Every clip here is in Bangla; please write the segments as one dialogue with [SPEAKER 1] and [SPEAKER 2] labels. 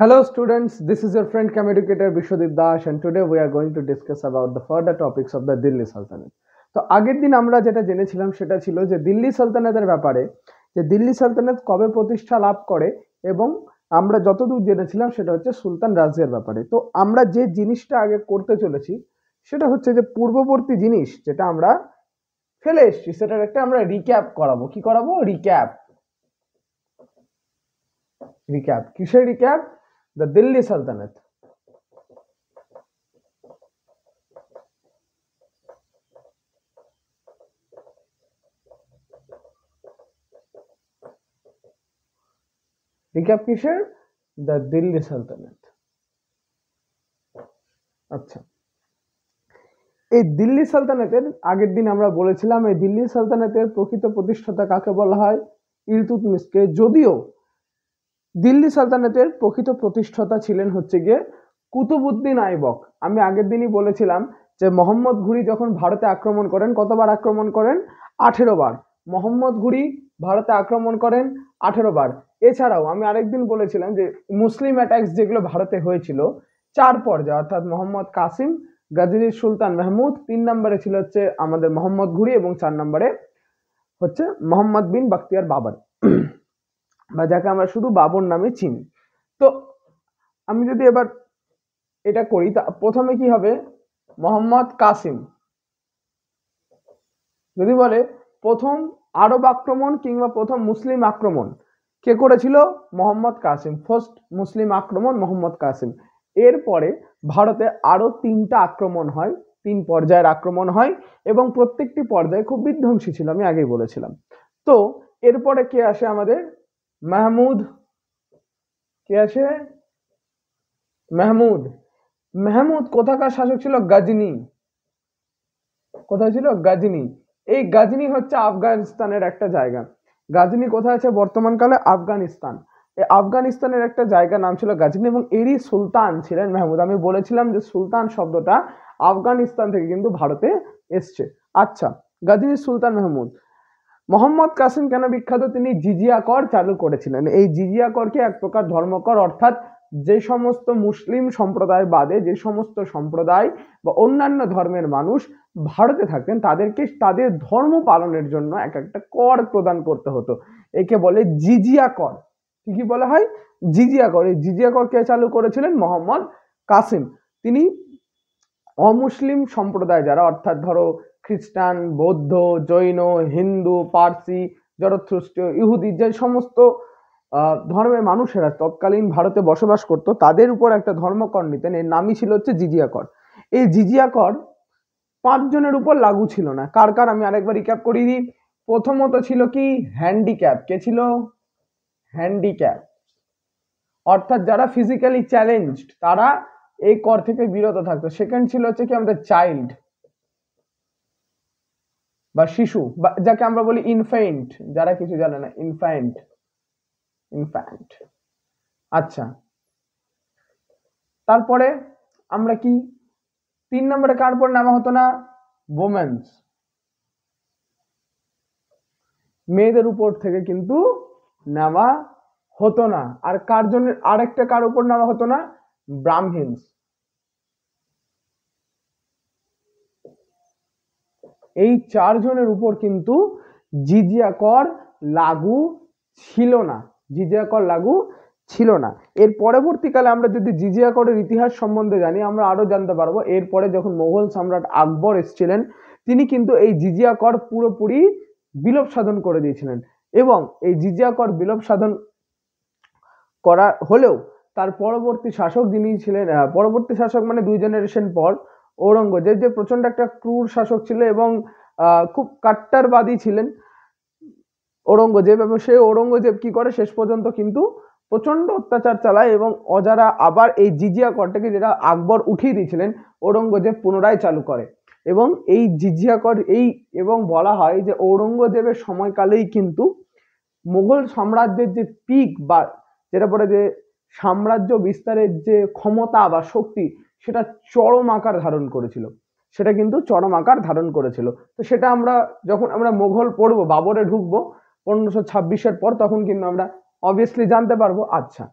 [SPEAKER 1] Hello students, this is your friend Cam Educator Bishwadip Das and today we are going to discuss about the further topics of the Delhi Sultanate. তো আগের দিন আমরা যেটা জেনেছিলাম সেটা ছিল যে দিল্লি সালতানাতের ব্যাপারে, যে দিল্লি সালতানাত কবে প্রতিষ্ঠা লাভ করে এবং আমরা যতদূর জেনেছিলাম সেটা হচ্ছে সুলতান রাজিয়ার ব্যাপারে। তো আমরা যে জিনিসটা আগে করতে চলেছি সেটা হচ্ছে যে পূর্ববর্তী জিনিস যেটা আমরা ফেলে এসেছি সেটার একটা আমরা রিক্যাপ করাবো। কি করাবো? রিক্যাপ। কিসের recap? The Delhi Sultanate. Recap কিসের? The Delhi Sultanate. আচ্ছা, এই দিল্লি সালতানাতের আগের দিন আমরা বলেছিলাম এই দিল্লি সালতানাতের প্রকৃত প্রতিষ্ঠাতা কাকে বলা হয়? ইলতুৎমিশকে। যদিও দিল্লি সালতানাতের প্রকৃত প্রতিষ্ঠাতা ছিলেন হচ্ছে গিয়ে কুতুবউদ্দিন আইবক। আমি আগের দিনই বলেছিলাম যে মোহাম্মদ ঘুরি যখন ভারতে আক্রমণ করেন, কতবার আক্রমণ করেন? 18 বার। মোহাম্মদ ঘুরি ভারতে আক্রমণ করেন 18 বার। এছাড়াও আমি আরেকদিন বলেছিলাম যে মুসলিম অ্যাটাকস যেগুলো ভারতে হয়েছিল 4 পর্যায়ে, অর্থাৎ মোহাম্মদ কাসিম, গাজী সুলতান মাহমুদ, 3 নম্বরে ছিল হচ্ছে আমাদের মোহাম্মদ ঘুরি এবং 4 নম্বরে হচ্ছে মোহাম্মদ বিন বাখতিয়ার বাবর, বা যাকে আমরা শুধু বাবর নামে চিনি। তো আমি যদি এবার এটা করি, তা প্রথমে কি হবে? মোহাম্মদ কাসিম। যদি বলে প্রথম আরব আক্রমণ কিংবা প্রথম মুসলিম আক্রমণ কে করেছিল? মোহাম্মদ কাসিম। ফার্স্ট মুসলিম আক্রমণ মোহাম্মদ কাসিম। এরপরে ভারতে আরো 3টা আক্রমণ হয়, 3 পর্যায়ের আক্রমণ হয় এবং প্রত্যেকটি পর্যায়ে খুব বিধ্বংসী ছিল, আমি আগেই বলেছিলাম। তো এরপরে কে আসে? আমাদের মাহমুদ। কে আসে? মাহমুদ। মাহমুদ কোথাকার শাসক ছিল? গজনি। কোথায় ছিল? গজনি। এই গজনি হচ্ছে আফগানিস্তানের একটা জায়গা। গজনি কোথায় আছে বর্তমানকালে? আফগানিস্তান। এই আফগানিস্তানের একটা জায়গা নাম ছিল গজনি এবং এরই সুলতান ছিলেন মাহমুদ। আমি বলেছিলাম যে সুলতান শব্দটা আফগানিস্তান থেকে কিন্তু ভারতে এসছে। আচ্ছা, গজনির সুলতান মাহমুদ। মোহাম্মদ কাসিম কেন বিখ্যাত? তিনি জিজিয়া কর চালু করেছিলেন। এই জিজিয়া করকে এক প্রকার ধর্মকর, অর্থাৎ যে সমস্ত মুসলিম সম্প্রদায় বাদে যে সমস্ত সম্প্রদায় বা অন্যান্য ধর্মের মানুষ ভারতে থাকতেন তাদেরকে তাদের ধর্ম পালনের জন্য এক একটা কর প্রদান করতে হতো। একে বলে জিজিয়া কর। কি বলা হয়? জিজিয়া কর। এই জিজিয়া কর কে চালু করেছিলেন? মোহাম্মদ কাসিম। তিনি অমুসলিম সম্প্রদায় যারা, অর্থাৎ ধরো খ্রিস্টান, বৌদ্ধ, জৈন, হিন্দু, পার্সি, জরথ্রুস্ট্র, ইহুদি, যে সমস্ত ধর্মের মানুষেরা তৎকালীন ভারতে বসবাস করত তাদের উপর একটা ধর্মকর নিতেন। এর নামই ছিল হচ্ছে জিজিয়া কর। এই জিজিয়া কর 5 জনের উপর লাগু ছিল না। কার কার? আমি আরেকবার রিক্যাপ করিয়ে দিই। প্রথমত ছিল কি? হ্যান্ডিক্যাপ। কে ছিল? হ্যান্ডিক্যাপ, অর্থাৎ যারা ফিজিক্যালি চ্যালেঞ্জড তারা এই কর থেকে বিরত থাকতো। সেকেন্ড ছিল হচ্ছে কি আমাদের চাইল্ড বা শিশু, বা যাকে আমরা বলি ইনফ্যান্ট, যারা কিছু জানে না, ইনফ্যান্ট। আচ্ছা, তারপরে আমরা কি 3 নম্বরে কার পর নামা হতো না? ওমেন্স, মেয়েদের উপর থেকে কিন্তু নেওয়া হতো না। আর কার জন্য আরেকটা কার উপর নেওয়া হতো না? ব্রাহ্মণস। এই 4 জনের উপর কিন্তু জিজিয়া কর লাগু ছিল না। জিজিয়া কর লাগু ছিল না। এর পরবর্তীকালে আমরা যদি জিজিয়া করের ইতিহাস সম্বন্ধে জানি আমরা আরো জানতে পারবো। এরপরে যখন মোগল সম্রাট আকবর এসেছিলেন তিনি কিন্তু এই জিজিয়া কর পুরোপুরি বিলোপ সাধন করে দিয়েছিলেন এবং এই জিজিয়া কর বিলোপ সাধন করা হলেও তার পরবর্তী শাসক যিনি ছিলেন, পরবর্তী শাসক মানে 2 জেনারেশন পর, ঔরঙ্গজেব, যে প্রচন্ড একটা ক্রূর শাসক ছিল এবং খুব কাট্টারবাদী ছিলেন ঔরঙ্গজেব, এবং সেই ঔরঙ্গজেব কি করে শেষ পর্যন্ত কিন্তু প্রচন্ড অত্যাচার চালায় এবং অজারা আবার এই জিজিয়া করটাকে, যেটা আকবর উঠিয়ে দিয়েছিলেন, ঔরঙ্গজেব পুনরায় চালু করে। এবং এই জিজিয়া কর এবং বলা হয় যে ঔরঙ্গজেবের সময়কালেই কিন্তু মুঘল সাম্রাজ্যের যে পিক বা যেটা পরে যে সাম্রাজ্য বিস্তারের যে ক্ষমতা বা শক্তি সেটা চরম আকার ধারণ করেছিল। সেটা কিন্তু চরম আকার ধারণ করেছিল। তো সেটা আমরা যখন আমরা মোঘল পড়বো, বাবরে ঢুকবো 1526-এর পর, তখন কিন্তু আমরা অবভিয়াসলি জানতে পারবো। আচ্ছা,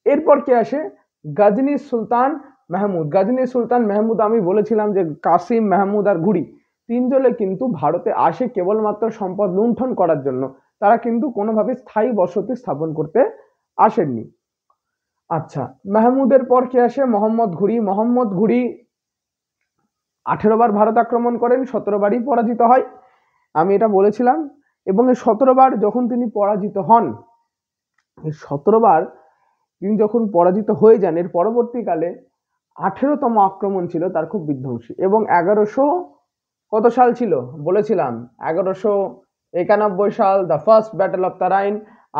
[SPEAKER 1] এরপর কে আসে? গজনী সুলতান মাহমুদ। গজনী সুলতান মাহমুদ, আমি বলেছিলাম যে কাসিম, মাহমুদ আর ঘুরি তিনজনে কিন্তু ভারতে আসে কেবলমাত্র সম্পদ লুণ্ঠন করার জন্য। তারা কিন্তু কোনোভাবে স্থায়ী বসতি স্থাপন করতে আসেননি। আচ্ছা, মাহমুদের পর কে আসে? মোহাম্মদ ঘুরি। মোহাম্মদ ঘুরি 18 বার ভারত আক্রমণ করেন, 17 বারই পরাজিত হয়, আমি এটা বলেছিলাম। এবং এই 17 বার যখন তিনি পরাজিত হন, এই 17 বার তিনি যখন পরাজিত হয়ে যান, এর পরবর্তীকালে 18তম আক্রমণ ছিল তার খুব বিধ্বংসী। এবং 1100 কত সাল ছিল? বলেছিলাম 1191 সাল দ্য ফার্স্ট ব্যাটল অফ তারাইন,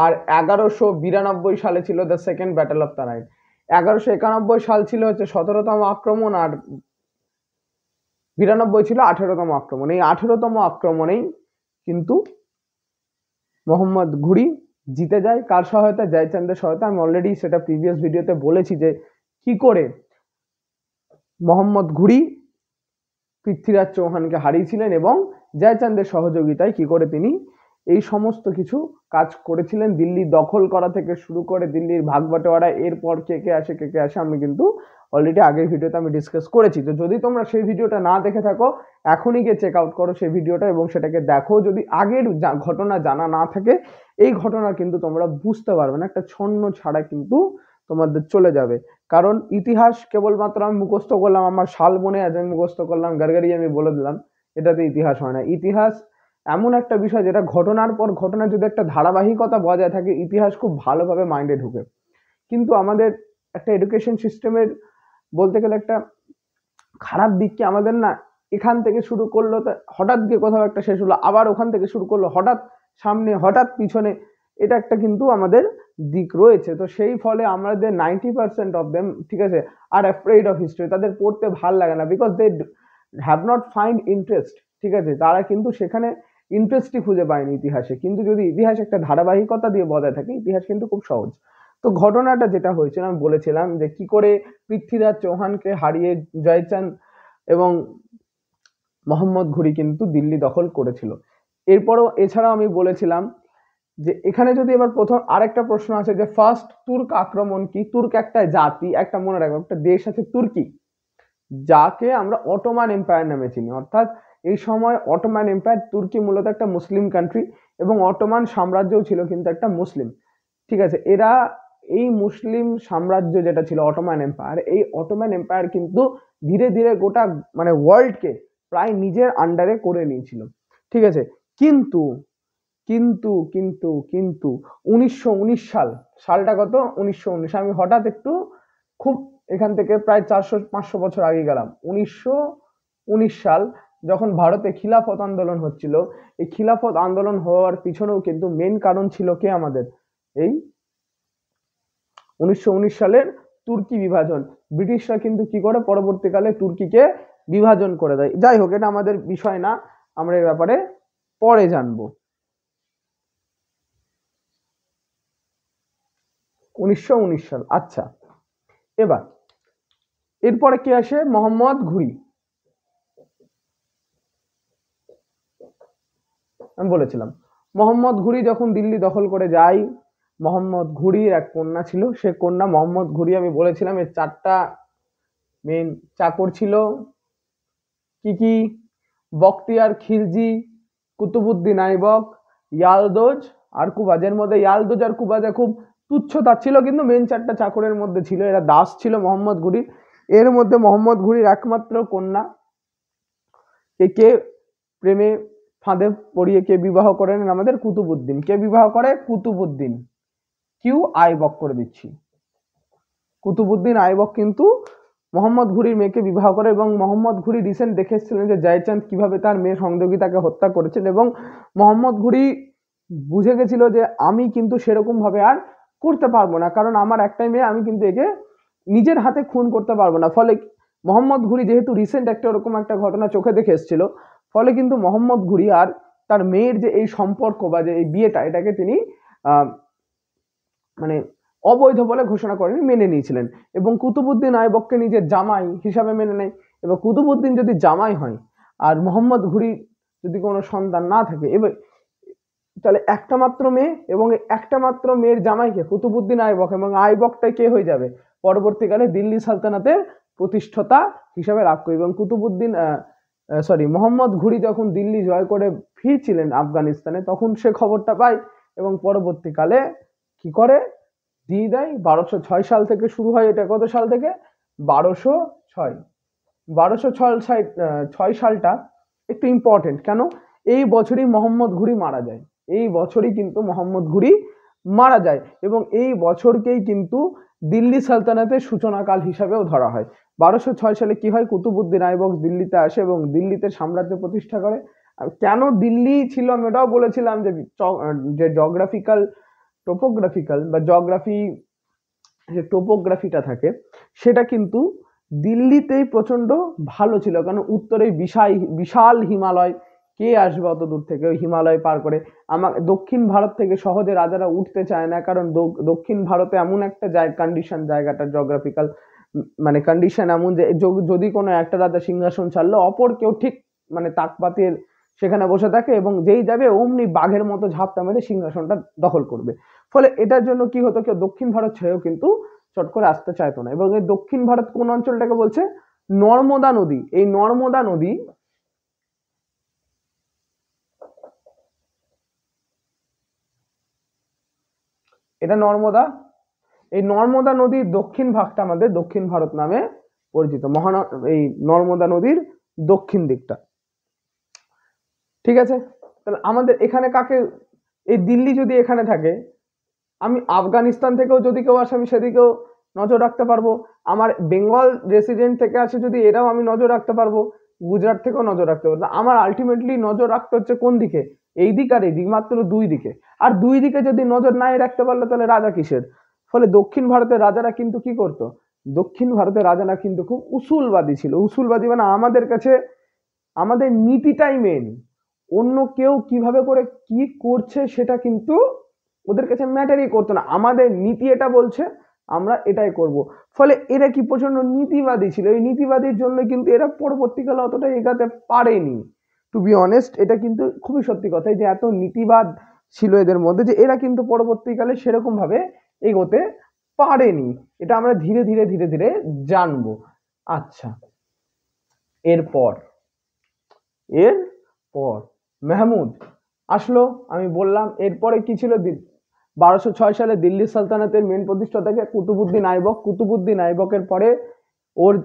[SPEAKER 1] আর 1192 সালে ছিল দ্য সেকেন্ড ব্যাটল অফ তারাইন। 1191 সাল ছিল হচ্ছে 17তম আক্রমণ, আর 92 ছিল 18তম আক্রমণ। এই 18তম আক্রমণেই কিন্তু মোহাম্মদ ঘুরি জিতে যায়। কার সহায়তা? জয়চান্দের সহায়তা। আমি অলরেডি সেটা প্রিভিয়াস ভিডিওতে বলেছি যে কি করে মোহাম্মদ ঘুরি পৃথ্বীরাজ চৌহানকে হারিয়েছিলেন এবং জয়চান্দের সহযোগিতায় কি করে তিনি এই সমস্ত কিছু কাজ করেছিলেন। দিল্লি দখল করা থেকে শুরু করে দিল্লির ভাগ বাটোয়ারা, এরপর কে কে আসে আমি কিন্তু অলরেডি আগের ভিডিওতে আমি ডিসকাস করেছি। তো যদি তোমরা সেই ভিডিওটা না দেখে থাকো, এখনই গিয়ে চেক আউট করো সেই ভিডিওটা এবং সেটাকে দেখো। যদি আগের ঘটনা জানা না থাকে, এই ঘটনা কিন্তু তোমরা বুঝতে পারবে না, একটা ছন্ন ছাড়া কিন্তু তোমাদের চলে যাবে। কারণ ইতিহাস কেবলমাত্র আমি মুখস্থ করলাম, আমার সাল মনে আছে আমি মুখস্থ করলাম, গারগারি আমি বলে দিলাম, এটাতে ইতিহাস হয় না। ইতিহাস এমন একটা বিষয় যেটা ঘটনার পর ঘটনা যদি একটা ধারাবাহিকতা বজায় থাকে, ইতিহাস খুব ভালোভাবে মাইন্ডে ঢুকে। কিন্তু আমাদের একটা এডুকেশন সিস্টেমের বলতে গেলে একটা খারাপ দিক কি, আমাদের না এখান থেকে শুরু করলো হঠাৎ গিয়ে কোথাও একটা শেষ হলো, আবার ওখান থেকে শুরু করলো, হঠাৎ সামনে হঠাৎ পিছনে, এটা একটা কিন্তু আমাদের দিক রয়েছে। তো সেই ফলে আমাদের 90% অফ দেম, ঠিক আছে, আর অ্যাফ্রেড অফ হিস্ট্রি, তাদের পড়তে ভাল লাগে না, because they have not find interest, ঠিক আছে, তারা কিন্তু সেখানে ইন্টারেস্টই খুঁজে পায়নি ইতিহাসে। কিন্তু যদি ইতিহাস একটা ধারাবাহিকতা দিয়ে বজায় থাকে, ইতিহাস কিন্তু খুব সহজ। তো ঘটনাটা যেটা হয়েছিল আমি বলেছিলাম যে কি করে পৃথ্বীরাজ চৌহানকে হারিয়ে জয়চাঁদ এবং মোহাম্মদ ঘুরি কিন্তু দিল্লি দখল করেছিল। এরপরও এছাড়াও আমি বলেছিলাম যে এখানে যদি এবার প্রথম আরেকটা প্রশ্ন আছে যে ফার্স্ট তুর্ক আক্রমণ কি? তুর্ক একটা জাতি, একটা মনে রাখবো, একটা দেশ আছে তুর্কি, যাকে আমরা অটোমান এম্পায়ার নামে চিনি। অর্থাৎ এই সময় অটোমান এম্পায়ার, তুর্কি মূলত একটা মুসলিম কান্ট্রি এবং অটোমান সাম্রাজ্যও ছিল কিন্তু একটা মুসলিম, ঠিক আছে। এরা এই মুসলিম সাম্রাজ্য যেটা ছিল অটোমান এম্পায়ার, এই অটোমান এম্পায়ার কিন্তু ধীরে ধীরে গোটা মানে ওয়ার্ল্ডকে প্রায় নিজের আন্ডারে করে নিয়েছিল, ঠিক আছে। কিন্তু কিন্তু কিন্তু কিন্তু 1919 সালটা কত? 1919। আমি হঠাৎ একটু খুব এখান থেকে প্রায় 400-500 বছর আগে গেলাম। 1919 সাল যখন ভারতে খিলাফত আন্দোলন হচ্ছিল, এই খিলাফত আন্দোলন হওয়ার পিছনেও কিন্তু মেন কারণ ছিল কে? আমাদের এই 1919 সালের তুর্কি বিভাজন। ব্রিটিশরা কিন্তু কি করে পরবর্তীকালে তুর্কিকে বিভাজন করে দেয়। যাই হোক, এটা আমাদের বিষয় না, আমরা এই ব্যাপারে পরে জানবো। 1919 সাল। আচ্ছা, এবার এরপরে কে আসে? মোহাম্মদ ঘুরি। আমি বলেছিলাম মোহাম্মদ ঘুরি যখন দিল্লি দখল করে যায়, মোহাম্মদ ঘুরির এক কন্যা ছিল, সে কন্যা মোহাম্মদ ঘুরি, আমি বলেছিলাম এর 4টা মেন চাকর ছিল। কি কি? বখতিয়ার খিলজি, কুতুবুদ্দিন আইবক, ইয়ালদোজ আর কুবাজ। এর মধ্যে ইয়ালদোজ আর কুবাজে খুব তুচ্ছ তাচ্ছিল, কিন্তু মেন 4টা চাকরের মধ্যে ছিল, এরা দাস ছিল মোহাম্মদ ঘুরির। এর মধ্যে মোহাম্মদ ঘুরির একমাত্র কন্যা কে প্রেমে ফাঁদে পড়িয়ে কে বিবাহ করেন? আমাদের কুতুবুদ্দিন। কে বিবাহ করে? কুতুবুদ্দিন। কিউ আইবক করে দিচ্ছি, কুতুবুদ্দিন আইবক কিন্তু মোহাম্মদ ঘুরির মেয়েকে বিবাহ করে। এবং মোহাম্মদ ঘুরি রিসেন্ট দেখে এসেছিলেন যে জয়চাঁদ কিভাবে তার মেয়ে সঙ্গী তাকে হত্যা করেছেন, এবং মোহাম্মদ ঘুরি বুঝে গেছিল যে আমি কিন্তু সেরকম ভাবে আর করতে পারবো না, কারণ আমার একটাই মেয়ে, আমি কিন্তু একে নিজের হাতে খুন করতে পারবো না। ফলে মোহাম্মদ ঘুরি যেহেতু রিসেন্ট একটা ওরকম একটা ঘটনা চোখে দেখে এসেছিল, ফলে কিন্তু মোহাম্মদ ঘুরি আর তার মেয়ের যে এই সম্পর্ক বা যে এই বিয়েটা, এটাকে তিনি মানে অবৈধ বলে ঘোষণা করেন, মেনে নিয়েছিলেন। এবং কুতুবুদ্দিন আইবককে নিজের জামাই হিসাবে মেনে নেয়। এবার কুতুবুদ্দিন যদি জামাই হয় আর মোহাম্মদ ঘুরি যদি কোনো সন্তান না থাকে, এবার তাহলে একটা মাত্র মেয়ে, এবং একটা মাত্র মেয়ের জামাইকে কুতুবুদ্দিন আইবক, এবং আইবকটাই কে হয়ে যাবে পরবর্তীকালে দিল্লি সালতানাতের প্রতিষ্ঠাতা হিসাবে লাভ করবে। এবং কুতুবুদ্দিন মোহাম্মদ ঘুরি যখন দিল্লি জয় করে ফিরছিলেন আফগানিস্তানে, তখন সে খবরটা পায় এবং পরবর্তীকালে কি করে দিয়ে দেয়। 1206 সাল থেকে শুরু হয়। এটা কত সাল থেকে? 1206। 1206 সালটা একটু ইম্পর্টেন্ট। কেন? এই বছরই মোহাম্মদ ঘুরি মারা যায়। এই বছরই কিন্তু মোহাম্মদ ঘুরি মারা যায়, এবং এই বছরকেই কিন্তু দিল্লি সালতানাতের সূচনাকাল হিসাবেও ধরা হয়। 1206 সালে কি হয়? কুতুবুদ্দিন আইবক দিল্লিতে আসে এবং দিল্লিতে সাম্রাজ্য প্রতিষ্ঠা করে। আর কেন দিল্লি ছিল আমি ওটাও বলেছিলাম, যে জগ্রাফিক্যাল টোপোগ্রাফিক্যাল বা জগ্রাফি যে টোপোগ্রাফিটা থাকে সেটা কিন্তু দিল্লিতেই প্রচন্ড ভালো ছিল, কারণ উত্তরে বিশাল হিমালয়, কে আসবে অত দূর থেকে ওই হিমালয় পার করে? দক্ষিণ ভারত থেকে সহজে রাজারা উঠতে চায় না, কারণ দক্ষিণ ভারতে এমন একটা কন্ডিশন, জায়গাটা জগ্রাফিক্যাল মানে কন্ডিশন এমন যে যদি কোনো একটা রাজা সিংহাসন ছাড়লো, অপর কেউ ঠিক মানে তাকপাতের সেখানে বসে থাকে, এবং যেই যাবে অমনি বাঘের মতো ঝাপটা মেরে সিংহাসনটা দখল করবে। ফলে এটার জন্য কি হতো, কেউ দক্ষিণ ভারত ছেড়েও কিন্তু চট করে আসতে চাইতো না। এবং এই দক্ষিণ ভারত কোন অঞ্চলটাকে বলছে? নর্মদা নদী। এই নর্মদা নদী এটা নর্মদা, এই নর্মদা নদীর দক্ষিণ ভাগটা আমাদের দক্ষিণ ভারত নামে পরিচিত। এই নর্মদা নদীর দক্ষিণ দিকটা। ঠিক আছে, তাহলে আমাদের এখানে কাকে, এই দিল্লি যদি এখানে থাকে, আমি আফগানিস্তান থেকেও যদি কেউ আসে আমি সেদিকেও নজর রাখতে পারবো। আমার বেঙ্গল রেসিডেন্ট থেকে আসে যদি, এরাও আমি নজর রাখতে পারবো। গুজরাট থেকেও নজর রাখতে পারবো। আমার আলটিমেটলি নজর রাখতে হচ্ছে কোন দিকে? এই দিক আর এই দিক, মাত্র দুই দিকে। আর দুই দিকে যদি নজর নাই রাখতে পারলে তাহলে রাজা কিসের? ফলে দক্ষিণ ভারতের রাজারা কিন্তু কি করতো? দক্ষিণ ভারতের রাজারা কিন্তু খুব উসুলবাদী ছিল। উসুলবাদী মানে আমাদের কাছে আমাদের নীতিটাই মেন, অন্য কেউ কিভাবে করে কি করছে সেটা কিন্তু ওদের কাছে ম্যাটারই করতো না। আমাদের নীতি এটা বলছে, আমরা এটাই করব। ফলে এরা কি প্রচন্ড নীতিবাদী ছিল। এই নীতিবাদীর জন্য কিন্তু এরা পরবর্তীকালে অতটা এগাতে পারেনি। টু বি অনেস্ট, এটা কিন্তু খুবই সত্যি কথা যে এত নীতিবাদ ছিল এদের মধ্যে, যে এরা কিন্তু পরবর্তীকালে সেরকম ভাবে এগোতে পারেনি। এটা আমরা ধীরে ধীরে ধীরে ধীরে জানবো। আচ্ছা, এরপর মেহমুদ আসলো। আমি বললাম এরপরে কি ছিল? 1206 সালে দিল্লি সালতানাতের মেন প্রতিষ্ঠাতাকে কুতুবুদ্দিন আইবক। কুতুবুদ্দিন আইবকের পরে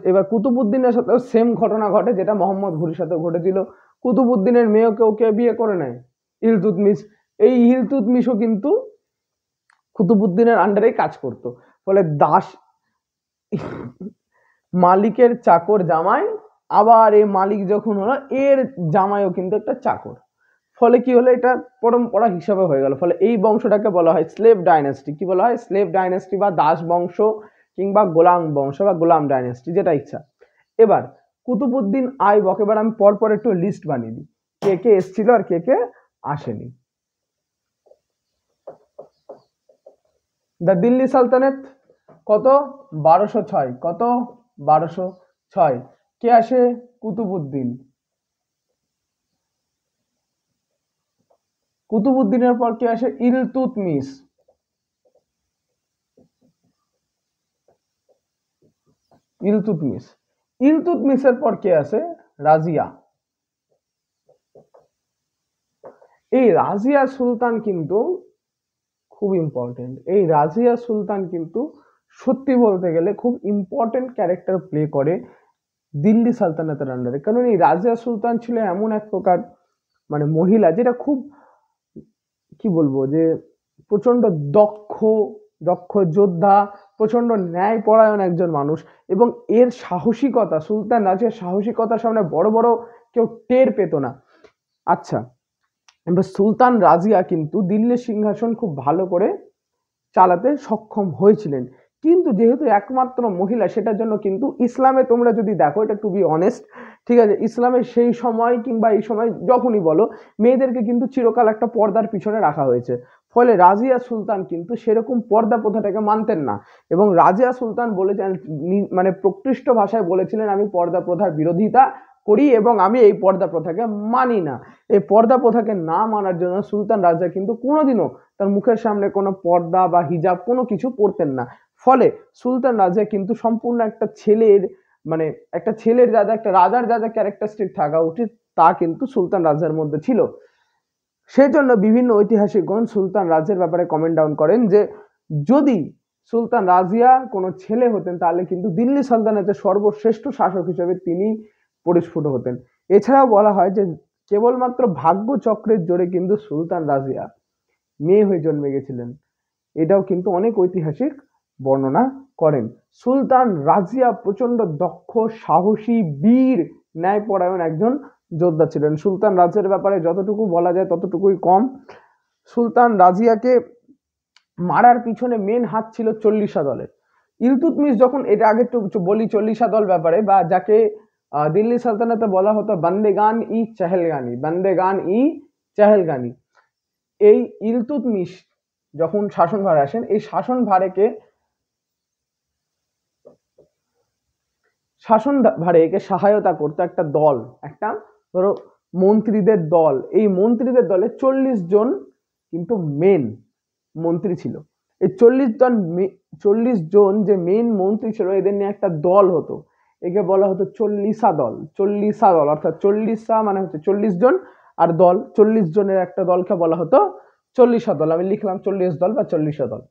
[SPEAKER 1] এবার কুতুবুদ্দিনের সাথেও সেম ঘটনা ঘটে যেটা মোহাম্মদ ঘুরির সাথে ঘটেছিল। কুতুবুদ্দিনের মেয়েকেও কে বিয়ে করে নেয়? ইলতুৎমিশ। এই ইলতুৎমিশও কিন্তু কুতুবুদ্দিনের আন্ডারে কাজ করত। ফলে মালিকের চাকর জামাই, আবার এই মালিক যখন হলো এর জামাইও কিন্তু একটা চাকর। ফলে কি হলো, এটা পরম্পরা হিসাবে হয়ে গেল। ফলে এই বংশটাকে বলা হয় স্লেভ ডাইনাস্টি। কি বলা হয়? স্লেভ ডাইনাস্টি বা দাস বংশ, কিংবা গোলাম বংশ বা গোলাম ডাইনাস্টি, যেটা ইচ্ছা। এবার কুতুবুদ্দিন আইবক, এবার আমি পরপর একটু লিস্ট বানিয়ে দিই কে কে এসেছিল আর কে কে আসেনি। দ্য দিল্লি সালতানাত কত? 1206। কত? 1206। কে আসে? কুতুবুদ্দিন। কুতুবুদ্দিনের পর কে আসে? ইলতুৎমিশ। ইলতুৎমিশ। ইলতুৎমিশের পর কে আসে? রাজিয়া। এই রাজিয়া সুলতান কিন্তু খুব ইম্পর্টেন্ট। এই রাজিয়া সুলতান কিন্তু সত্যি বলতে গেলে খুব ইম্পর্টেন্ট ক্যারেক্টার প্লে করে দিল্লি সালতানাতের আন্ডারে। কারণ এই রাজিয়া সুলতান ছিল এমন এক প্রকার মানে মহিলা, যেটা খুব কি বলবো, যে প্রচন্ড দক্ষ দক্ষ যোদ্ধা, প্রচন্ড ন্যায়পরায়ণ একজন মানুষ। এবং এর সাহসিকতা, সুলতান রাজিয়ার সাহসিকতার সামনে বড় বড় কেউ টের পেত না। আচ্ছা, এবার সুলতান রাজিয়া কিন্তু দিল্লির সিংহাসন খুব ভালো করে চালাতে সক্ষম হয়েছিলেন। কিন্তু যেহেতু একমাত্র মহিলা, সেটার জন্য কিন্তু ইসলামে তোমরা যদি দেখো, এটা টু বি অনেস্ট, ঠিক আছে, ইসলামের সেই সময় কিংবা এই সময় যখনই বলো, মেয়েদেরকে কিন্তু চিরকাল একটা পর্দার পিছনে রাখা হয়েছে। ফলে রাজিয়া সুলতান কিন্তু সেরকম পর্দা প্রথাটাকে মানতেন না। এবং রাজিয়া সুলতান বলেছেন, মানে প্রকৃষ্ট ভাষায় বলেছিলেন, আমি পর্দা প্রথার বিরোধিতা করি এবং আমি এই পর্দা প্রথাকে মানি না। এই পর্দা প্রথাকে না মানার জন্য সুলতান রাজা কিন্তু কোনোদিনও তার মুখের সামনে কোনো পর্দা বা হিজাব কোনো কিছু পরতেন না। ফলে সুলতান রাজা কিন্তু সম্পূর্ণ একটা ছেলের মানে একটা ছেলের যা একটা রাজার যা ক্যারেক্টারিস্টিক থাকা উচিত তা কিন্তু সুলতান রাজার মধ্যে ছিল। সেজন্য বিভিন্ন ঐতিহাসিকগণ সুলতান রাজের ব্যাপারে কমেন্ট ডাউন করেন যে যদি সুলতান রাজিয়া কোনো ছেলে হতেন তাহলে কিন্তু দিল্লি সালতানাতের সর্বশ্রেষ্ঠ শাসক হিসেবে তিনি পরিস্ফুট হতেন। এছাড়াও বলা হয় যে কেবলমাত্র ভাগ্য চক্রের জোরে কিন্তু সুলতান রাজিয়া মেয়ে হয়ে জন্মে গেছিলেন। এটাও কিন্তু অনেক ঐতিহাসিক বর্ণনা করেন। সুলতান রাজিয়া প্রচন্ড দক্ষ, সাহসী, বীর, ন্যায়পরায়ণ একজন যোদ্ধা ছিলেন। সুলতান রাজিয়ার ব্যাপারে যতটুকু বলা যায় ততটুকুই কম। সুলতান রাজিয়াকে মারার পিছনে মেন হাত ছিল চল্লিশা দলের। ইলতুৎমিশ যখন, এটা আগে একটু বলি চল্লিশা দল ব্যাপারে, বা যাকে দিল্লি সালতানাতে বলা হতো বান্দেগান ই চেহেলগানি, বান্দেগান ই চেহেলগানি। এই ইলতুৎমিশ যখন শাসনভারে আসেন, এই শাসনভারে একে সহায়তা করতো একটা দল, একটা ধরো মন্ত্রীদের দল। এই মন্ত্রীদের দলে 40 জন কিন্তু মেন মন্ত্রী ছিল। এই 40 জন যে মেন মন্ত্রী ছিল, এদের নিয়ে একটা দল হতো, একে বলা হতো চল্লিশা দল। চল্লিশা দল অর্থাৎ চল্লিশা মানে হচ্ছে 40 জন, আর দল 40 জনের একটা দলকে বলা হতো চল্লিশা দল। আমি লিখলাম 40 দল বা চল্লিশা দল।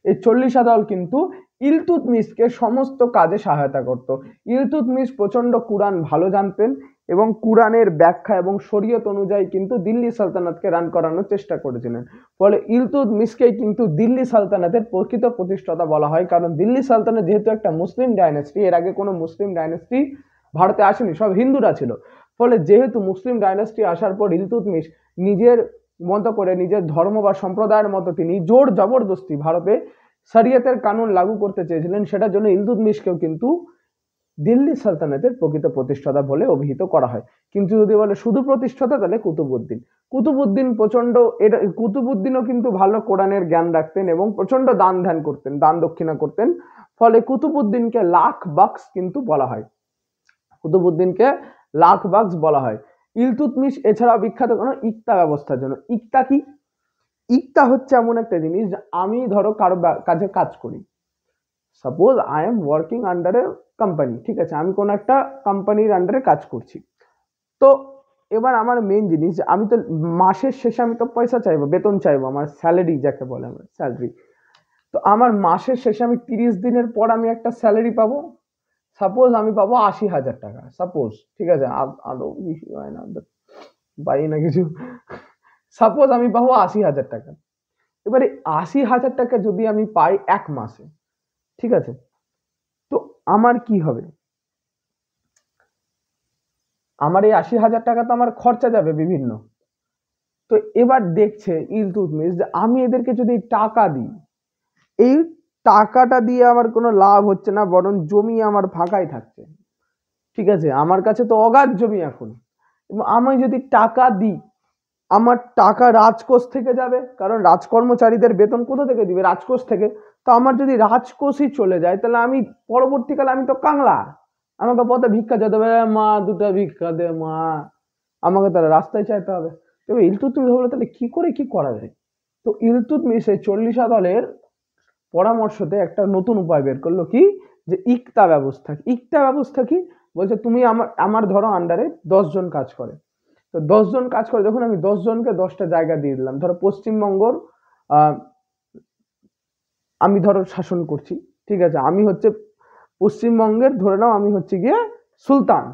[SPEAKER 1] এই চল্লিশা দল কিন্তু ইলতুৎমিশকে সমস্ত কাজে সহায়তা করত। ইলতুৎমিশ প্রচন্ড কুরআন ভালো জানতেন এবং কুরআনের ব্যাখ্যা এবং শরীয়ত অনুযায়ী কিন্তু দিল্লি সালতানাতকে রান করানোর চেষ্টা করেছিলেন। ফলে ইলতুৎমিশকেই কিন্তু দিল্লি সালতানাতের প্রকৃত প্রতিষ্ঠাতা বলা হয়। কারণ দিল্লি সালতানাত যেহেতু একটা মুসলিম ডাইনেস্টি, এর আগে কোনো মুসলিম ডাইনেস্টি ভারতে আসেনি, সব হিন্দুরা ছিল। ফলে যেহেতু মুসলিম ডাইনেস্টি আসার পর ইলতুৎমিশ নিজের মতো করে, নিজের ধর্ম বা সম্প্রদায়ের মতো তিনি জোর জবরদস্তি ভারতে শরিয়তের কানুন লাগু করতে চেয়েছিলেন। সেটার জন্য ইলতুৎমিশকেও কিন্তু দিল্লি সালতানাতের প্রকৃত প্রতিষ্ঠাতা বলে অভিহিত করা হয়। কিন্তু যদি বলে শুধু প্রতিষ্ঠাতা, তাহলে কুতুবউদ্দিন প্রচন্ড, এটা কুতুবউদ্দিনও কিন্তু ভালো কোরআনের জ্ঞান রাখতেন এবং প্রচন্ড দান ধ্যান করতেন, দান দক্ষিণা করতেন। ফলে কুতুবউদ্দিনকে লাখ বাক্স কিন্তু বলা হয়, কুতুবউদ্দিনকে লাখ বাক্স বলা হয়। ইলতুৎমিশ এছাড়াও বিখ্যাত কোনো ইকতা ব্যবস্থার জন্য। ইকতা কি? ইকতা হচ্ছে এমন একটা জিনিস, আমি ধরো কারো কাজে কাজ করি, suppose I am working under a company, ঠিক আছে, আমি কোনো একটা কোম্পানির আন্ডারে কাজ করছি। তো এবার আমার মেন জিনিস, আমি তো মাসের শেষে আমি তো পয়সা চাইবো, বেতন চাইবো, আমার স্যালারি যাকে বলে, আমার স্যালারি। তো আমার মাসের শেষে আমি 30 দিনের পর আমি একটা স্যালারি পাবো। সাপোজ আমি পাবো 80,000 টাকা, সাপোজ, ঠিক আছে, আদৌ বেশি হয় না, পাই না কিছু। সাপোজ আমি পাবো 80,000 টাকা। এবারে 80,000 টাকা যদি আমি পাই এক মাসে, ঠিক আছে, তো আমার কি হবে? আমার এই 80,000 টাকা তো আমার খরচা যাবে বিভিন্ন। তো এবার দেখছে ইলতুৎমিশ যে আমি এদেরকে যদি টাকা দিই, এই টাকাটা দিয়ে আমার কোনো লাভ হচ্ছে না, বরং জমি আমার ফাঁকাই থাকছে, ঠিক আছে, আমার কাছে তো অগাধ জমি এখন। এবং আমি যদি টাকা দিই, আমার টাকা রাজকোষ থেকে যাবে, কারণ রাজকর্মচারীদের বেতন কোথা থেকে দিবে? রাজকোষ থেকে। তো আমার যদি রাজকোষই চলে যায়, তাহলে আমি পরবর্তীকালে আমি তো কাংলা, আমাকে পথে ভিক্ষা যেতে হবে, মা 2টা ভিক্ষা দে মা, আমাকে তাহলে রাস্তায় চাইতে হবে। তবে ইলতুৎমিশ বলে তাহলে কি করে কি করা যায়? তো ইলতুৎমিশ এই চল্লিশা দলের পরামর্শতে একটা নতুন উপায় বের করলো, কি? যে ইকতা ব্যবস্থা। ইকতা ব্যবস্থা কি? বলছে তুমি আমার ধরো আন্ডারে 10 জন কাজ করে। তো 10 জন কাজ করে, যখন আমি 10 জনকে 10টা জায়গা দিয়ে দিলাম, ধরো পশ্চিমবঙ্গর আমি ধরো শাসন করছি, ঠিক আছে, আমি হচ্ছে পশ্চিমবঙ্গের, ধরে নাও আমি হচ্ছে গিয়ে সুলতান।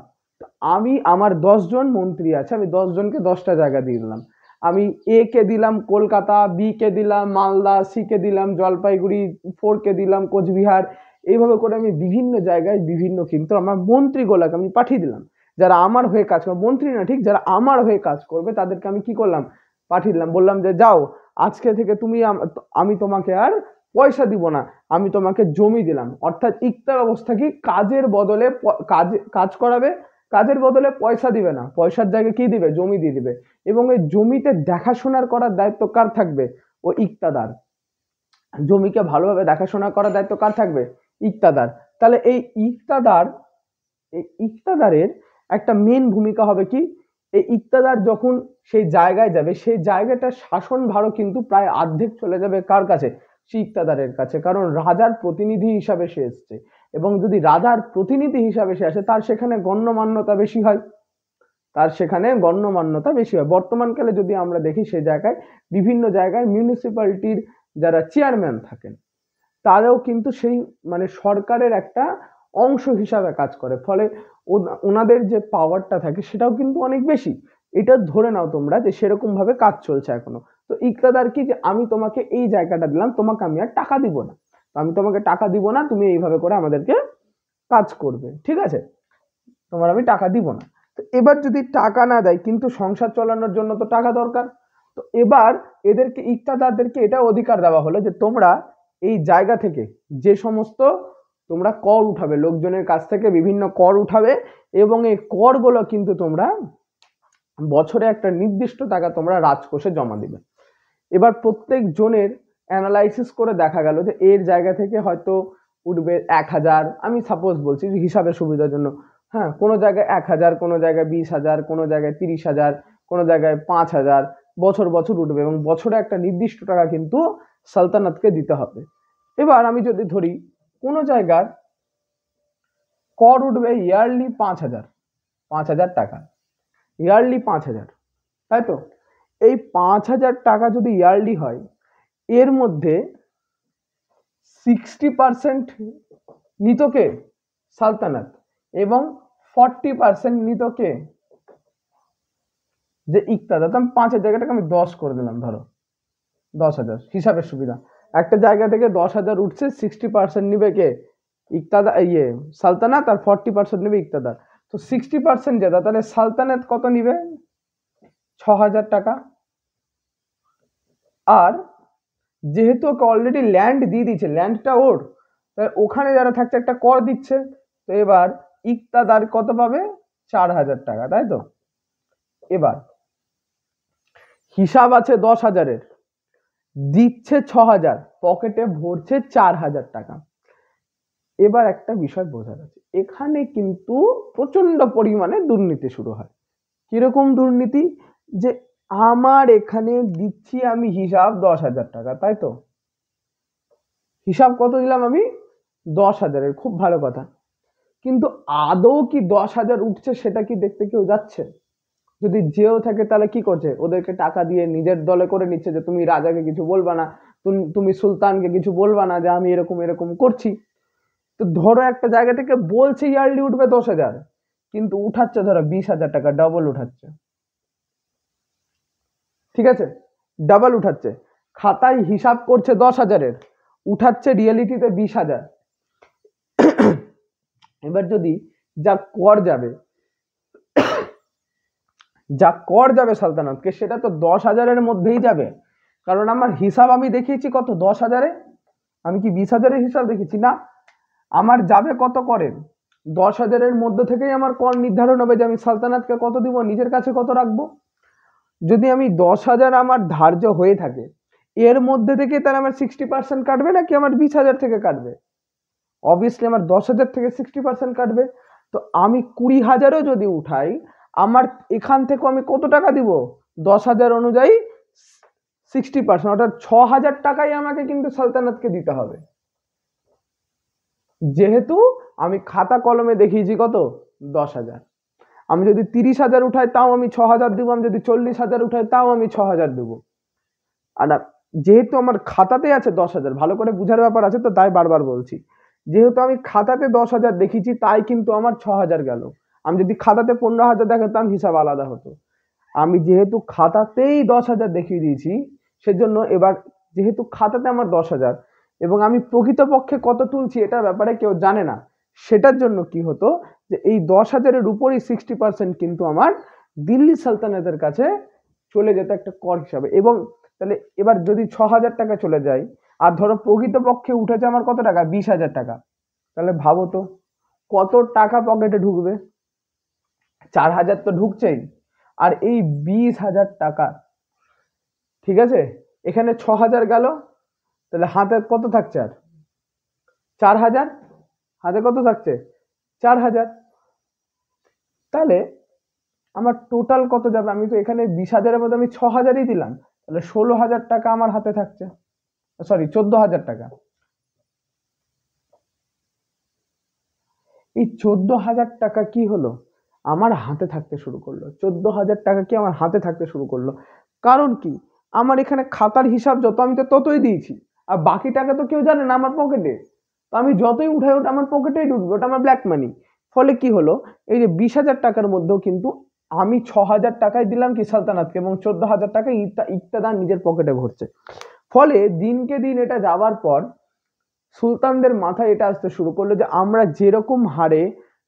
[SPEAKER 1] আমি আমার 10 জন মন্ত্রী আছে, আমি 10 জনকে 10টা জায়গা দিয়ে দিলাম। আমি এ কে দিলাম কলকাতা, বি কে দিলাম মালদা, সি কে দিলাম জলপাইগুড়ি, 4 কে দিলাম কোচবিহার। এইভাবে করে আমি বিভিন্ন জায়গায় বিভিন্ন কিন্তু আমার মন্ত্রীগুলোকে আমি পাঠিয়ে দিলাম, যারা আমার হয়ে কাজ করবে, মন্ত্রী না ঠিক, যারা আমার হয়ে কাজ করবে তাদেরকে আমি কি করলাম? পাঠিয়ে দিলাম। বললাম যে যাও, আজকে থেকে তুমি আমি তোমাকে আর পয়সা দিব না, আমি তোমাকে জমি দিলাম। অর্থাৎ ইকতা ব্যবস্থা কি? কাজের বদলে কাজ করাবে, কাজের বদলে পয়সা দিবে না, পয়সার জায়গায় কি দিবে? জমি দিয়ে দিবে। এবং এই জমিতে দেখাশোনার করার দায়িত্ব কার থাকবে? ও ইকতাদার। জমিকে ভালোভাবে দেখাশোনা করার দায়িত্ব কার থাকবে? ইকতাদার। তাহলে এই ইকতাদারের একটা মেন ভূমিকা হবে কি, এই ইকতাদার যখন সেই জায়গায় যাবে সেই জায়গাটার শাসনভারও কিন্তু প্রায় অর্ধেক চলে যাবে কার কাছে, সেই ইকতাদারের কাছে, কারণ রাজার প্রতিনিধি হিসাবে সে এসছে, এবং যদি রাজার প্রতিনিধি হিসাবে সে আসে তার সেখানে গণ্যমান্যতা বেশি হয়, বর্তমানকালে যদি আমরা দেখি সে জায়গায় বিভিন্ন জায়গায় মিউনিসিপ্যালিটির যারা চেয়ারম্যান থাকেন তারাও কিন্তু সেই মানে সরকারের একটা অংশ হিসাবে কাজ করে, ফলে ওনাদের যে পাওয়ারটা থাকে সেটাও কিন্তু অনেক বেশি। এটা ধরে নাও তোমরা যে সেরকম ভাবে কাজ চলছে এখনো। তো ইকতাদার কি, যে আমি তোমাকে এই জায়গাটা দিলাম, তোমাকে আমি আর টাকা দিব না, আমি তোমাকে টাকা দিব না, তুমি এইভাবে করে আমাদেরকে কাজ করবে, ঠিক আছে, তোমার আমি টাকা দিব না। তো এবার যদি টাকা না দেয়, কিন্তু সংসার চালানোর জন্য তো টাকা দরকার, তো এবার এদেরকে ইকতাদারদেরকে এটা অধিকার দেওয়া হলো যে তোমরা এই জায়গা থেকে যে সমস্ত তোমরা কর উঠাবে, লোকজনের কাছ থেকে বিভিন্ন কর উঠাবে, এবং এই করগুলো কিন্তু তোমরা বছরে একটা নির্দিষ্ট টাকা তোমরা রাজকোষে জমা দিবে। এবার প্রত্যেক জনের অ্যানালাইসিস করে দেখা গেল যে এর জায়গা থেকে হয়তো উঠবে 1000, আমি সাপোজ বলছি হিসাবের সুবিধার জন্য, হ্যাঁ, কোনো জায়গায় 1000, কোনো জায়গায় 20,000, কোনো জায়গায় 30,000, কোনো জায়গায় 5,000, বছর বছর উঠবে, এবং বছরে একটা নির্দিষ্ট টাকা কিন্তু সালতানাতকে দিতে হবে। এবার আমি যদি ধরি কোনো জায়গার কর উঠবে ইয়ারলি 5,000 টাকা, ইয়ারলি 5,000, তাই তো, এই 5,000 টাকা যদি ইয়ারলি হয়, এর মধ্যে 60% নিত কে, সালতানাত, এবং 40% নিত কে, যে ইকতাদা। তো আমি 5,000 জায়গাটাকে আমি 10 করে দিলাম, ধরো 10,000 হিসাবের সুবিধা, একটা জায়গা থেকে 10,000 উঠছে, 60% নিবে কে, ইকতাদা, সালতানাত, আর 40% নিবে ইকতাদার। তো 60% যেটা, তাহলে সালতানাত কত নিবে, 6,000 টাকা। আর যেহেতু ওকে অলরেডি ল্যান্ড দিয়ে দিচ্ছে, ল্যান্ডটা ওর, তাই ওখানে যারা থাকছে একটা কর দিচ্ছে, তো এবার ইকতাদার কত পাবে, 4,000 টাকা, তাই তো। এবার হিসাব আছে 10,000-এর, দিচ্ছে 6,000, পকেটে ভরছে 4,000 টাকা। এবার একটা বিষয় বোঝার আছে, এখানে কিন্তু প্রচন্ড পরিমাণে দুর্নীতি শুরু হয়। কিরকম দুর্নীতি, যে আমার এখানে দিচ্ছি আমি হিসাব 10,000 টাকা, তাই তো, হিসাব কত দিলাম আমি, 10,000-এর, খুব ভালো কথা, কিন্তু আদৌ কি 10,000 উঠছে সেটা কি দেখতে কেউ যাচ্ছে? যদি যেও থাকে তাহলে কি করছে, ওদেরকে টাকা দিয়ে নিজের দলে করে নিচ্ছে, যে তুমি রাজাকে কিছু বলবা না, তুমি সুলতানকে কিছু বলবা না যে আমি এরকম এরকম করছি। তো ধরো একটা জায়গা থেকে বলছে ইয়ারলি উঠবে 10,000, কিন্তু উঠাচ্ছে ধরো 20,000 টাকা, ডবল উঠাচ্ছে, ঠিক আছে, ডাবল উঠাচ্ছে, খাতায় হিসাব করছে 10,000-এর, উঠাচ্ছে রিয়েলিটিতে 20,000। এবার যদি যা কর যাবে সালতানাতকে, সেটা তো 10,000-এর মধ্যেই যাবে, কারণ আমার হিসাব আমি দেখিয়েছি কত, 10,000-এ, আমি কি 20,000-এর হিসাব দেখেছি না, আমার যাবে কত করেন, 10,000-এর মধ্যে থেকেই আমার কর নির্ধারণ হবে যে আমি সালতানাতকে কত দিব, নিজের কাছে কত রাখবো। যদি আমি 10,000 আমার ধার্য হয়ে থাকে, এর মধ্যে থেকে তাহলে আমার 60% কাটবে নাকি আমার 20,000 থেকে কাটবে, অবভিয়াসলি আমার 10,000 থেকে 60% কাটবে। তো আমি 20,000-ও যদি উঠাই, আমার এখান থেকে আমি কত টাকা দিব, 10,000 অনুযায়ী 60%, অর্থাৎ 6,000 টাকাই আমাকে কিন্তু সালতানাতকে দিতে হবে, যেহেতু আমি খাতা কলমে দেখিয়েছি কত, 10,000। আমি যদি 30,000 উঠাই তাও আমি 6,000 দিব, আমি যদি 40,000 উঠাই তাও আমি 6,000 দেবো। আর যেহেতু আমার খাতাতে আছে 10,000, ভালো করে বুঝার ব্যাপার আছে তো তাই বারবার বলছি, যেহেতু আমি খাতাতে 10,000 দেখিয়েছি তাই কিন্তু আমার 6,000 গেল। আমি যদি খাতাতে 15,000 দেখাতাম হিসাব আলাদা হতো, আমি যেহেতু খাতাতেই 10,000 দেখিয়ে দিয়েছি, সেজন্য এবার যেহেতু খাতাতে আমার 10,000 এবং আমি প্রকৃতপক্ষে কত তুলছি এটার ব্যাপারে কেউ জানে না, সেটার জন্য কি হতো, যে এই 10,000-এর উপরই 60% কিন্তু আমার দিল্লি সালতানাতের কাছে চলে যেত একটা কর হিসাবে। এবং তাহলে এবার যদি 6,000 টাকা চলে যায়, আর ধরো প্রকৃতপক্ষে উঠেছে আমার কত টাকা, 20,000 টাকা, তাহলে ভাবো তো কত টাকা পকেটে ঢুকবে, 4,000 তো ঢুকছেই, আর এই 20,000 টাকা, ঠিক আছে, এখানে 6,000 গেল, তাহলে হাতে কত থাকছে, আর 4,000, হাতে কত থাকছে, 4,000। তাহলে আমার টোটাল কত যাবে? আমি তো এখানে 20,000-এর মধ্যে আমি 6,000-ই দিলাম, তাহলে 16,000 টাকা আমার হাতে থাকছে, সরি 14,000 টাকা। এই 14,000 টাকা কি হলো? আমার হাতে থাকতে শুরু করলো। 14,000 টাকা কি আমার হাতে থাকতে শুরু করলো? কারণ কি, আমার এখানে খাতার হিসাব যত, আমি তো ততই দিয়েছি, আর বাকি টাকা তো কেউ জানে না আমার পকেটে, তো আমি যতই উঠাই ওটা আমার পকেটেই ঢুকবে, ওটা আমার ব্ল্যাক মানি। ফলে কি হলো, এই যে 20,000 টাকার মধ্যেও কিন্তু আমি 6,000 টাকায় দিলাম কি সালতানাতকে, এবং 14,000 টাকা ইক্তাদার নিজের পকেটে ভরছে। ফলে দিনকে দিন এটা যাওয়ার পর সুলতানদের মাথায় এটা আসতে শুরু করলো যে আমরা যেরকম হারে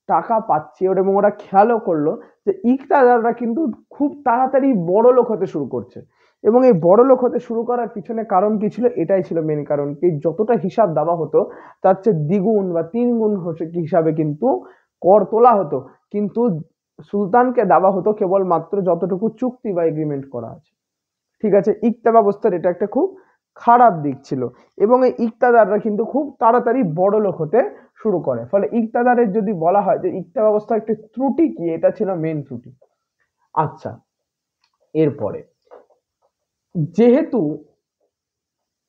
[SPEAKER 1] টাকা পাচ্ছি, এবং ওরা খেয়ালও করলো যে ইকতাদাররা কিন্তু খুব তাড়াতাড়ি বড় লোক হতে শুরু করছে। এবং এই বড় লোক হতে শুরু করার পিছনে কারণ কি ছিল? এটাই ছিল মেন কারণ, কি যতটা হিসাব দেওয়া হতো তার চেয়ে দ্বিগুণ বা 3 গুণ হিসাবে কিন্তু কর তোলা হতো, কিন্তু সুলতানকে দেওয়া হতো কেবলমাত্র যতটুকু চুক্তি বা এগ্রিমেন্ট করা আছে। ঠিক আছে, ইকতা ব্যবস্থার এটা একটা খুব খারাপ দিক ছিল, এবং এই ইকতাদাররা কিন্তু খুব তাড়াতাড়ি বড় লোক হতে শুরু করে। ফলে ইকতাদারের যদি বলা হয় যে ইকতা ব্যবস্থার একটা ত্রুটি কি, এটা ছিল মেন ত্রুটি। আচ্ছা, এরপরে যেহেতু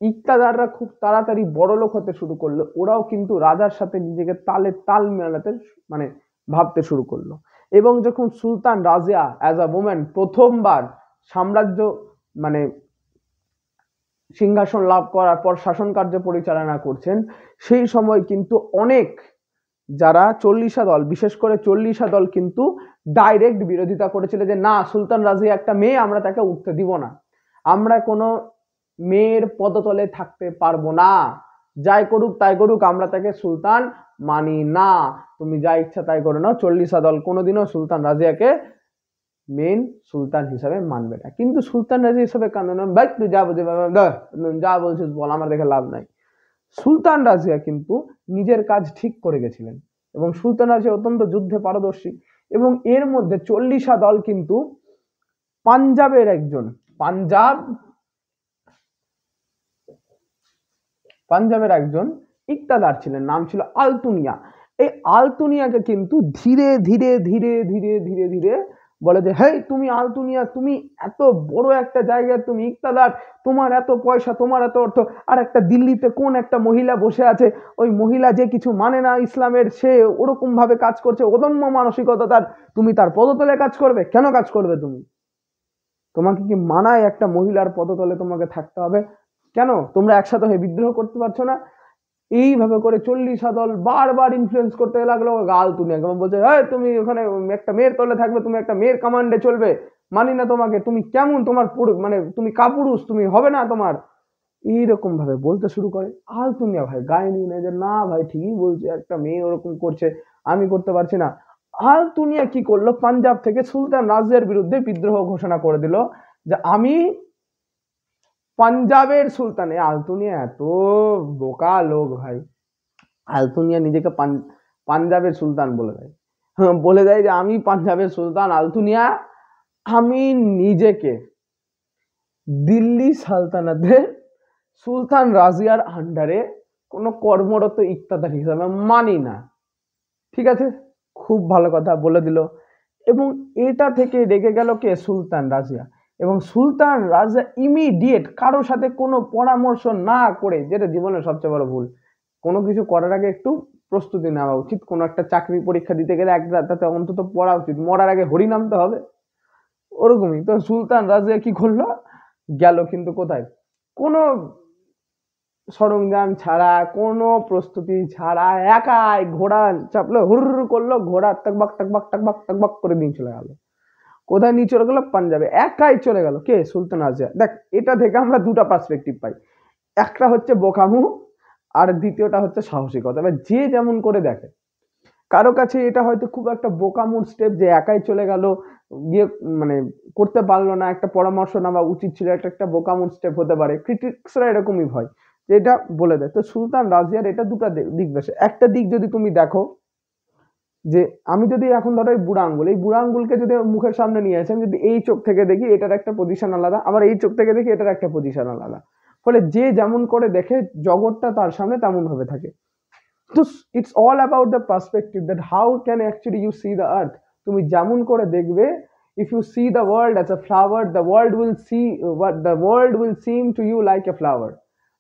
[SPEAKER 1] ইকতাদাররা খুব তাড়াতাড়ি বড় লোক হতে শুরু করলো, ওরাও কিন্তু রাজার সাথে নিজেকে তালে তাল মেলাতে মানে ভাবতে শুরু করলো। এবং যখন সুলতান রাজিয়া অ্যাজ আ ওম্যান প্রথমবার সাম্রাজ্য মানে সিংহাসন লাভ করার পর শাসন কার্য পরিচালনা করছেন, সেই সময় কিন্তু অনেক যারা চল্লিশা দল, বিশেষ করে চল্লিশা দল কিন্তু ডাইরেক্ট বিরোধিতা করেছিল যে না, সুলতান রাজিয়া একটা মেয়ে, আমরা তাকে উঠতে দিব না, আমরা কোনো মেয়ের পদতলে থাকতে পারবো না, যাই করুক তাই করুক, আমরা তাকে সুলতান মানি না, তুমি যা ইচ্ছা তাই করে নাও। চল্লিশা দল কোনোদিনও সুলতান রাজিয়াকে মেন সুলতান হিসাবে মানবে না। কিন্তু সুলতান রাজিয়া হিসাবে কান্দন, ভাই তুই যা বুঝে যা বলছিস বল, আমার দেখে লাভ নাই। সুলতান রাজিয়া কিন্তু নিজের কাজ ঠিক করে গেছিলেন, এবং সুলতান রাজিয়া অত্যন্ত যুদ্ধে পারদর্শী, এবং এর মধ্যে চল্লিশা দল কিন্তু পাঞ্জাবের একজন পাঞ্জাবের একজন ইকতাদার ছিলেন, নাম ছিল আলতুনিয়া। এই আলতুনিয়াকে কিন্তু ধীরে ধীরে ধীরে ধীরে ধীরে ধীরে বলে যে হেই তুমি আলতুনিয়া, তুমি এত বড় একটা জায়গায় তুমি ইকতাদার, তোমার এত পয়সা, তোমার এত অর্থ, আর একটা দিল্লিতে কোন একটা মহিলা বসে আছে, ওই মহিলা যে কিছু মানে না ইসলামের, সে ওরকম ভাবে কাজ করছে, অদম্য মানসিকতা তার, তুমি তার পদতলে কাজ করবে? কেন কাজ করবে তুমি? তোমাকে কি মানায় একটা মহিলার পদতলে তোমাকে থাকতে হবে? কেন তোমরা একসাথে হয়ে বিদ্রোহ করতে পারছো না? এইভাবে করে 40 দল বারবার ইনফ্লুয়েন্স করতে লাগলো আলতুনিয়াকে, বলছে হ্যাঁ তুমি ওখানে একটা মেয়ের তলে থাকবে, তুমি একটা মেয়ের কমান্ডে চলবে, মানি না তোমাকে, তুমি কেমন, তোমার মানে তুমি কাপুরুষ, তুমি হবে না তোমার, এইরকম ভাবে বলতে শুরু করে। আলতুনিয়া ভাই গায়ে নিয়ে নেয় যে না ভাই ঠিকই বলছে, একটা মেয়ে ওরকম করছে, আমি করতে পারছি না। আলতুনিয়া কি করলো, পাঞ্জাব থেকে সুলতান রাজিয়ার বিরুদ্ধে বিদ্রোহ ঘোষণা করে দিল যে আমি পাঞ্জাবের সুলতান। আলতুনিয়া এত বোকা লোক ভাই, আলতুনিয়া নিজেকে পাঞ্জাবের সুলতান বলে দেয়, বলে দেয় যে আমি পাঞ্জাবের সুলতান আলতুনিয়া, আমি নিজেকে দিল্লি সালতানাতের সুলতান রাজিয়ার আন্ডারে কোনো কর্মরত ইকতাদার হিসাবে মানি না। ঠিক আছে, খুব ভালো কথা বলে দিল। এবং এটা থেকে রেগে গেল কে? সুলতান রাজিয়া। এবং সুলতান রাজা ইমিডিয়েট কারোর সাথে কোনো পরামর্শ না করে, যেটা জীবনের সবচেয়ে বড় ভুল, কোনো কিছু করার আগে একটু প্রস্তুতি নেওয়া উচিত। কোনো একটা চাকরি পরীক্ষা দিতে গেলে তাতে অন্তত পড়া উচিত, মরার আগে হরি নামতে হবে, ওরকমই। তো সুলতান রাজিয়া কি করলো, গেল কিন্তু কোথায়, কোনো সরঞ্জাম ছাড়া, কোনো প্রস্তুতি ছাড়া, একাই ঘোড়া চাপলো, হুর করলো, ঘোড়া টাকবাক টাকবাক টাকবাক টাকবাক করে দিন চলে গেল। কোথায় নিয়ে চলে গেল? পাঞ্জাবে। একাই চলে গেল। কে? সুলতান রাজিয়া। দেখ, এটা থেকে আমরা দুটা পার্সপেক্টিভ পাই, একটা হচ্ছে বোকামু, আর দ্বিতীয়টা হচ্ছে সাহসিকতা। এবার যে যেমন করে দেখে, কারো কাছে এটা হয়তো খুব একটা বোকামুর স্টেপ, যে একাই চলে গেল, গিয়ে মানে করতে পারলো না, একটা পরামর্শ নেওয়া উচিত ছিল, এটা একটা বোকামুর স্টেপ হতে পারে। ক্রিটিক্সরা এরকমই হয়, যে এটা বলে দেয়। তো সুলতান রাজিয়ার এটা দুটা দিক বেশি। একটা দিক যদি তুমি দেখো, যে আমি যদি এখন ধরো এই বুড়া আঙ্গুল, এই বুড়া আঙ্গুলকে যদি মুখের সামনে নিয়ে আসি, আমি যদি এই চোখ থেকে দেখি এটার একটা পজিশন আলাদা, আবার এই চোখ থেকে দেখি এটার একটা পজিশন আলাদা, ফলে যে যেমন করে দেখে জগৎটা তার সামনে তেমন ভাবে থাকে। তো it's all about the perspective, that how can actually you see the earth. তুমি যেমন করে দেখবে, if you see the world as a flower, the world will see what the world will seem to you like a flower.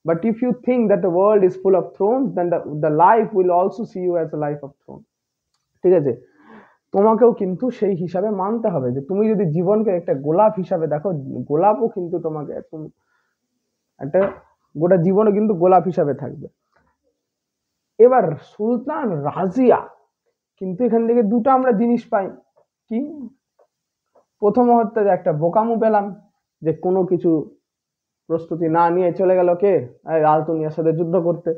[SPEAKER 1] But if you think that the world is full of thorns, then the life will also see you as a life of thorns. ঠিক আছে, তোমাকেও কিন্তু সেই হিসাবে মানতে হবে যে তুমি যদি জীবনকে একটা গোলাপ হিসাবে দেখো, গোলাপও কিন্তু তোমাকে একটা গোটা জীবনও কিন্তু গোলাপ হিসাবে থাকবে। এবার সুলতান রাজিয়া কিন্তু এখান থেকে দুটো আমরা জিনিস পাই। কি? প্রথম হচ্ছে যে একটা বোকামু পেলাম, যে কোনো কিছু প্রস্তুতি না নিয়ে চলে গেল কে, আলতুনিয়ার সাথে যুদ্ধ করতে।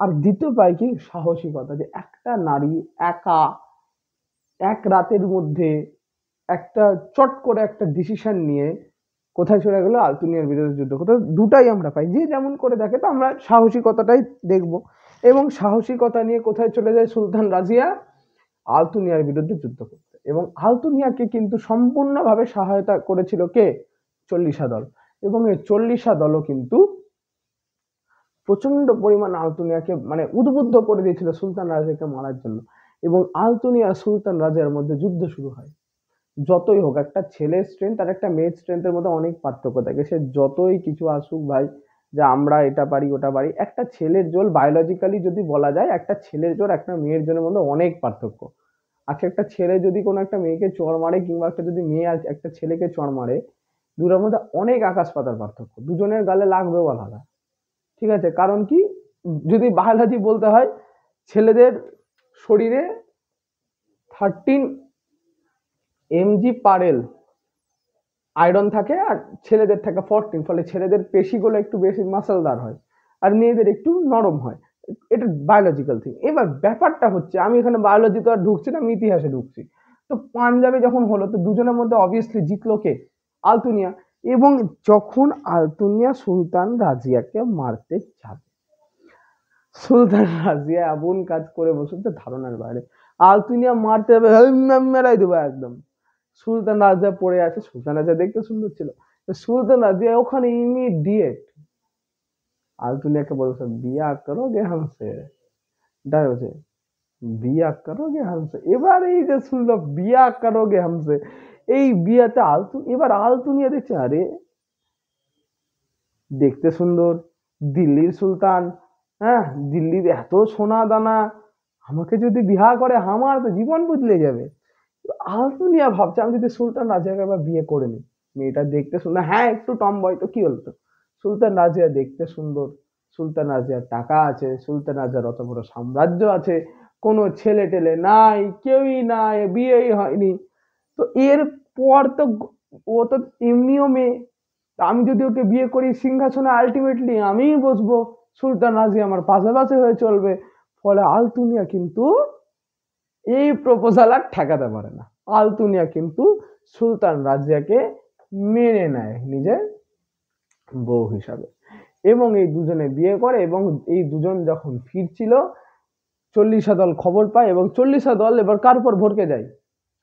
[SPEAKER 1] আর দ্বিতীয় পাই কি? সাহসিকতা, যে একটা নারী একা এক রাতের মধ্যে একটা চট করে একটা ডিসিশন নিয়ে কোথায় চলে গেল? আলতুনিয়ার বিরুদ্ধে যুদ্ধ করতে। দুটাই আমরা পাই, যে যেমন করে দেখে। তো আমরা সাহসিকতাটাই দেখব। এবং সাহসিকতা নিয়ে কোথায় চলে যায় সুলতান রাজিয়া? আলতুনিয়ার বিরুদ্ধে যুদ্ধ করতে। এবং আলতুনিয়াকে কিন্তু সম্পূর্ণভাবে সহায়তা করেছিল কে? চল্লিশা দল। এবং এই চল্লিশা দলও কিন্তু প্রচন্ড পরিমাণ আলতুনিয়াকে মানে উদ্বুদ্ধ করে দিয়েছিল সুলতান রাজিয়াকে মারার জন্য। এবং আলতুনিয়া সুলতান রাজিয়ার মধ্যে যুদ্ধ শুরু হয়। যতই হোক, একটা ছেলের স্ট্রেংথ আর একটা মেয়ের স্ট্রেংথের মধ্যে অনেক পার্থক্য থাকে। সে যতই কিছু আসুক ভাই, যে আমরা এটা পারি ওটা পারি, একটা ছেলের জোর বায়োলজিক্যালি যদি বলা যায়, একটা ছেলের জোর একটা মেয়ের জোরের মধ্যে অনেক পার্থক্য। আজকে একটা ছেলে যদি কোনো একটা মেয়েকে চড় মারে, কিংবা একটা যদি মেয়ে একটা ছেলেকে চড় মারে, দুটোর মধ্যে অনেক আকাশ পাতার পার্থক্য। দুজনের গালে লাগবেও আলাদা। ঠিক আছে, কারণ কি? যদি বায়োলজি বলতে হয়, ছেলেদের শরীরে 13 mg/l আয়রন থাকে, আর ছেলেদের থাকে 14। ফলে ছেলেদের পেশিগুলো একটু বেশি মাসেলদার হয়, আর মেয়েদের একটু নরম হয়। এটা বায়োলজিক্যাল থিং। এবার ব্যাপারটা হচ্ছে, আমি এখানে বায়োলজি তো আর ঢুকছি না, আমি ইতিহাসে ঢুকছি। তো পাঞ্জাবে যখন হলো, তো দুজনের মধ্যে অবভিয়াসলি জিতলো কে? আলতুনিয়া। এবং যখন আলতুনিয়া সুলতান রাজিয়াকে মারতে যাবে, সুলতান রাজিয়া এমন কাজ করে বসেছে ধারণার বাইরে। আলতুনিয়া মারতে হবে, মেরাই দেবো একদম। সুলতান রাজিয়া পড়ে আছে। সুলতান রাজিয়া দেখতে সুন্দর ছিল। সুলতান রাজিয়া ওখানে ইমিডিয়েট আলতুনিয়াকে বলছে, বিয়া করোগে হামসে? তাই বলছে, বিয়া করোগে হামসে? এবার এই যে শুনলো বিয়া করোগে হামসে, এই বিয়াতে এবার আলতুনিয়া দেখছে, আরে দেখতে সুন্দর, দিল্লির সুলতান, হ্যাঁ, দিল্লির এত সোনা দানা, আমাকে যদি বিয়া করে আমার তো জীবন বদলে যাবে। আলতুনিয়া ভাবছে, আমি যদি সুলতান রাজিয়াকে আবার বিয়ে করে নিই, মেয়েটা দেখতে সুন্দর, হ্যাঁ একটু টমবয়, তো কি হলো? সুলতান রাজিয়া দেখতে সুন্দর, সুলতান রাজিয়ার টাকা আছে, সুলতান রাজিয়ার অত বড় সাম্রাজ্য আছে, কোনো ছেলে টেলে নাই, কেউই নাই, বিয়েই হয়নি। তো এর পর তো ও তো এমনিও মেয়ে, আমি যদি ওকে বিয়ে করি, সিংহাসনে আলটিমেটলি আমিই বসবো, সুলতান রাজিয়া আমার পাশাপাশি হয়ে চলবে। ফলে আলতুনিয়া কিন্তু এই প্রপোজাল আর ঠেকাতে পারে না। আলতুনিয়া কিন্তু সুলতান রাজিয়াকে মেনে নেয় নিজের বউ হিসাবে, এবং এই দুজনে বিয়ে করে। এবং এই দুজন যখন ফিরছিল, চল্লিশা দল খবর পায়, এবং চল্লিশা দল এবার কার উপর ভড়কে যায়?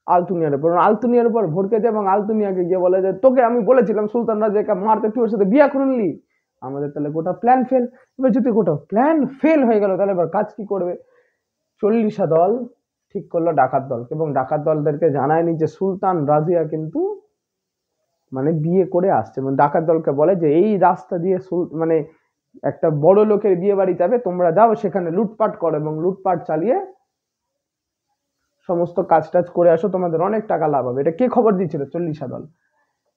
[SPEAKER 1] আলতুনিয়ার উপর। আলতুনিয়ার উপর ভড়কে যায় এবং আলতুনিয়াকে গিয়ে বলে যে, তোকে আমি বলেছিলাম সুলতান রাজিয়াকে মারতে, তুই ওর সাথে বিয়ে করে নিলি, আমাদের তাহলে গোটা প্ল্যান ফেল। এবার যদি গোটা প্ল্যান ফেল হয়ে গেল, তাহলে এবার কাজ কি করবে? চল্লিশা দল ঠিক করলো ডাকাত দলকে, এবং ডাকাত দলদেরকে জানায়নি যে সুলতান রাজিয়া কিন্তু মানে বিয়ে করে আসছে। মানে ডাকাত দলকে বলে যে এই রাস্তা দিয়ে মানে একটা বড় লোকের বিয়ে বাড়ি যাবে, তোমরা যাও সেখানে লুটপাট করো, এবং লুটপাট চালিয়ে সমস্ত কাজ টাজ করে আসো, তোমাদের অনেক টাকা লাভ হবে। এটা কে খবর দিয়েছিল? চল্লিশা দল।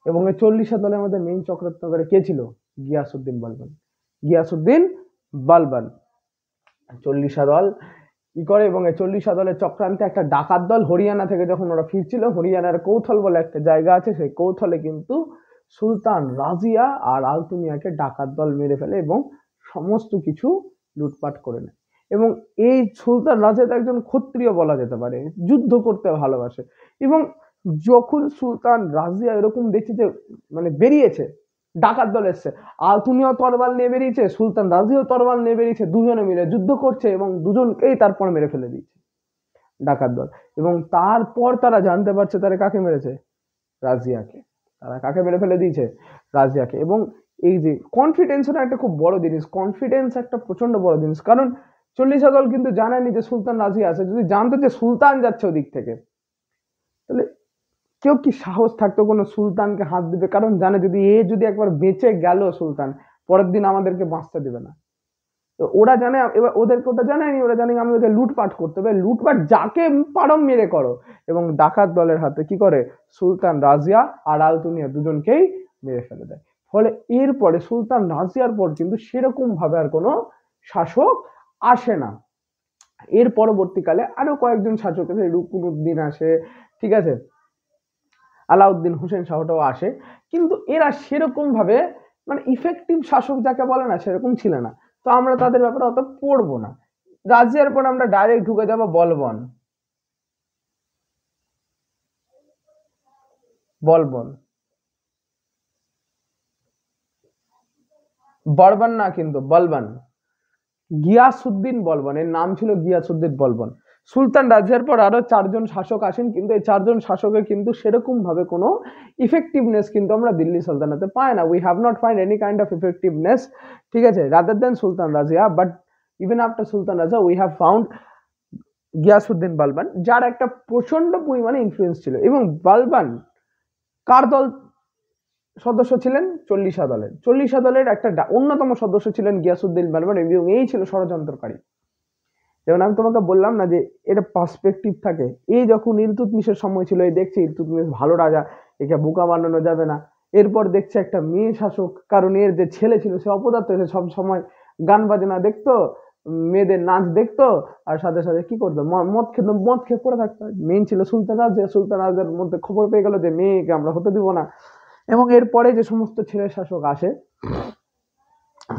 [SPEAKER 1] এবং এই চল্লিশা দলের মধ্যে মেইন চক্রান্তকারী কে ছিল? গিয়াসউদ্দিন বালবান। গিয়াসউদ্দিন বালবান চল্লিশা দল কি করে, এবং এই চল্লিশা দলের চক্রান্তে একটা ডাকাত দল হরিয়ানা থেকে যখন ওরা ফিরছিল, হরিয়ানার কৌথল বলে একটা জায়গা আছে, সেই কৌথলে কিন্তু সুলতান রাজিয়া আর আলতুনিয়াকে ডাকাত দল মেরে ফেলে এবং সমস্ত কিছু লুটপাট করে নেয়। এবং এই সুলতান রাজিয়া একজন ক্ষত্রিয় বলা যেতে পারে, যুদ্ধ করতে ভালোবাসে। এবং যখন সুলতান রাজিয়া এরকম দেখছে যে মানে বেরিয়েছে, ডাকাত দল এসছে, আলতুনিয়াও তরবাল নিয়ে বেরিয়েছে, সুলতান রাজিয়াও তরবাল নিয়ে বেরিয়েছে, দুজনে মিলে যুদ্ধ করছে এবং দুজনকেই তারপর মেরে ফেলে দিয়েছে ডাকাত দল। এবং তারপর তারা জানতে পারছে তারা কাকে মেরেছে? রাজিয়াকে। তারা কাকে মেরে ফেলে দিয়েছে? রাজিয়াকে। এবং এই যে কনফিডেন্স একটা খুব বড় জিনিস, কনফিডেন্স একটা প্রচন্ড বড় জিনিস। কারণ চল্লিশা দল কিন্তু জানেনি যে সুলতান রাজিয়া আছে। যদি জানতো যে সুলতান যাচ্ছে ওদিক থেকে, তাহলে কেউ কি সাহস থাকতো কোনো সুলতানকে হাত দিবে? কারণ জানে যদি যদি একবার বেঁচে গেল সুলতান, পরের দিন আমাদেরকে বাঁচতে দেবে না। তো ওরা জানে, এবার ওদেরকে ওটা জানায়নি, ওরা জানে আমি ওদের লুটপাট করতে হবে, লুটপাট যাকে পারো মেরে করো। এবং ডাকাত দলের হাতে কি করে, সুলতান রাজিয়া আর আলতুনিয়া দুজনকেই মেরে ফেলে দেয়। ফলে এরপরে সুলতান রাজিয়ার পর কিন্তু সেরকম ভাবে আর কোনো শাসক আসে না। এর পরবর্তীকালে আরো কয়েকজন শাসক আছে, রুকুনুদ্দিন আসে, ঠিক আছে, আলাউদ্দিন হোসেন শাহটাও আসে, কিন্তু এরা সেরকম ভাবে মানে ইফেক্টিভ শাসক যাকে বলে না সেরকম ছিল না। তো আমরা তাদের ব্যাপারে অত পড়বো না। রাজিয়ার পর আমরা ডাইরেক্ট ঢুকে যাব বলবন। বলবন, বলবন না কিন্তু বলবন, গিয়াসুদ্দিন বলবন, এর নাম ছিল গিয়াসুদ্দিন বলবন। সুলতান রাজিয়ার পর আরো চারজন শাসক আসেন, কিন্তু এই চারজন শাসকের কিন্তু সেরকম ভাবে কোনো ইফেক্টিভনেস কিন্তু আমরা দিল্লি সালতানাতে পাই না। We have not find any kind of effectiveness, ঠিক আছে, rather than Sultan Razia. But even after Sultan Raja we have found Ghiyasuddin Balban, যার একটা প্রচন্ড পরিমাণে ইনফ্লুয়েন্স ছিল। এবং বালবান কার দল সদস্য ছিলেন? চল্লিশা দলের। চল্লিশা দলের একটা অন্যতম সদস্য ছিলেন গিয়াসুদ্দিন বালবান, এবং এই ছিল ষড়যন্ত্রকারী। যেমন আমি তোমাকে বললাম না যে এটা পার্সপেক্টিভ থাকে। এই যখন ইলতুৎমিশের সময় ছিল, এই দেখছে ইলতুৎমিশ ভালো রাজা, একে বোকা বানানো যাবে না। এরপর দেখছে একটা মেয়ে শাসক, কারণ এর যে ছেলে ছিল সে অপদার্থ, সে সব সময় গান বাজনা দেখতো, মেয়েদের নাচ দেখতো, আর সাথে সাথে কি করতো, মদ খেত, মদ খেয়ে পড়ে থাকতো। মেন ছিল সুলতান রাজা, সুলতান রাজার মধ্যে খবর পেয়ে গেল যে মেয়েকে আমরা হতে দিব না। এবং এরপরে যে সমস্ত ছেলে শাসক আসে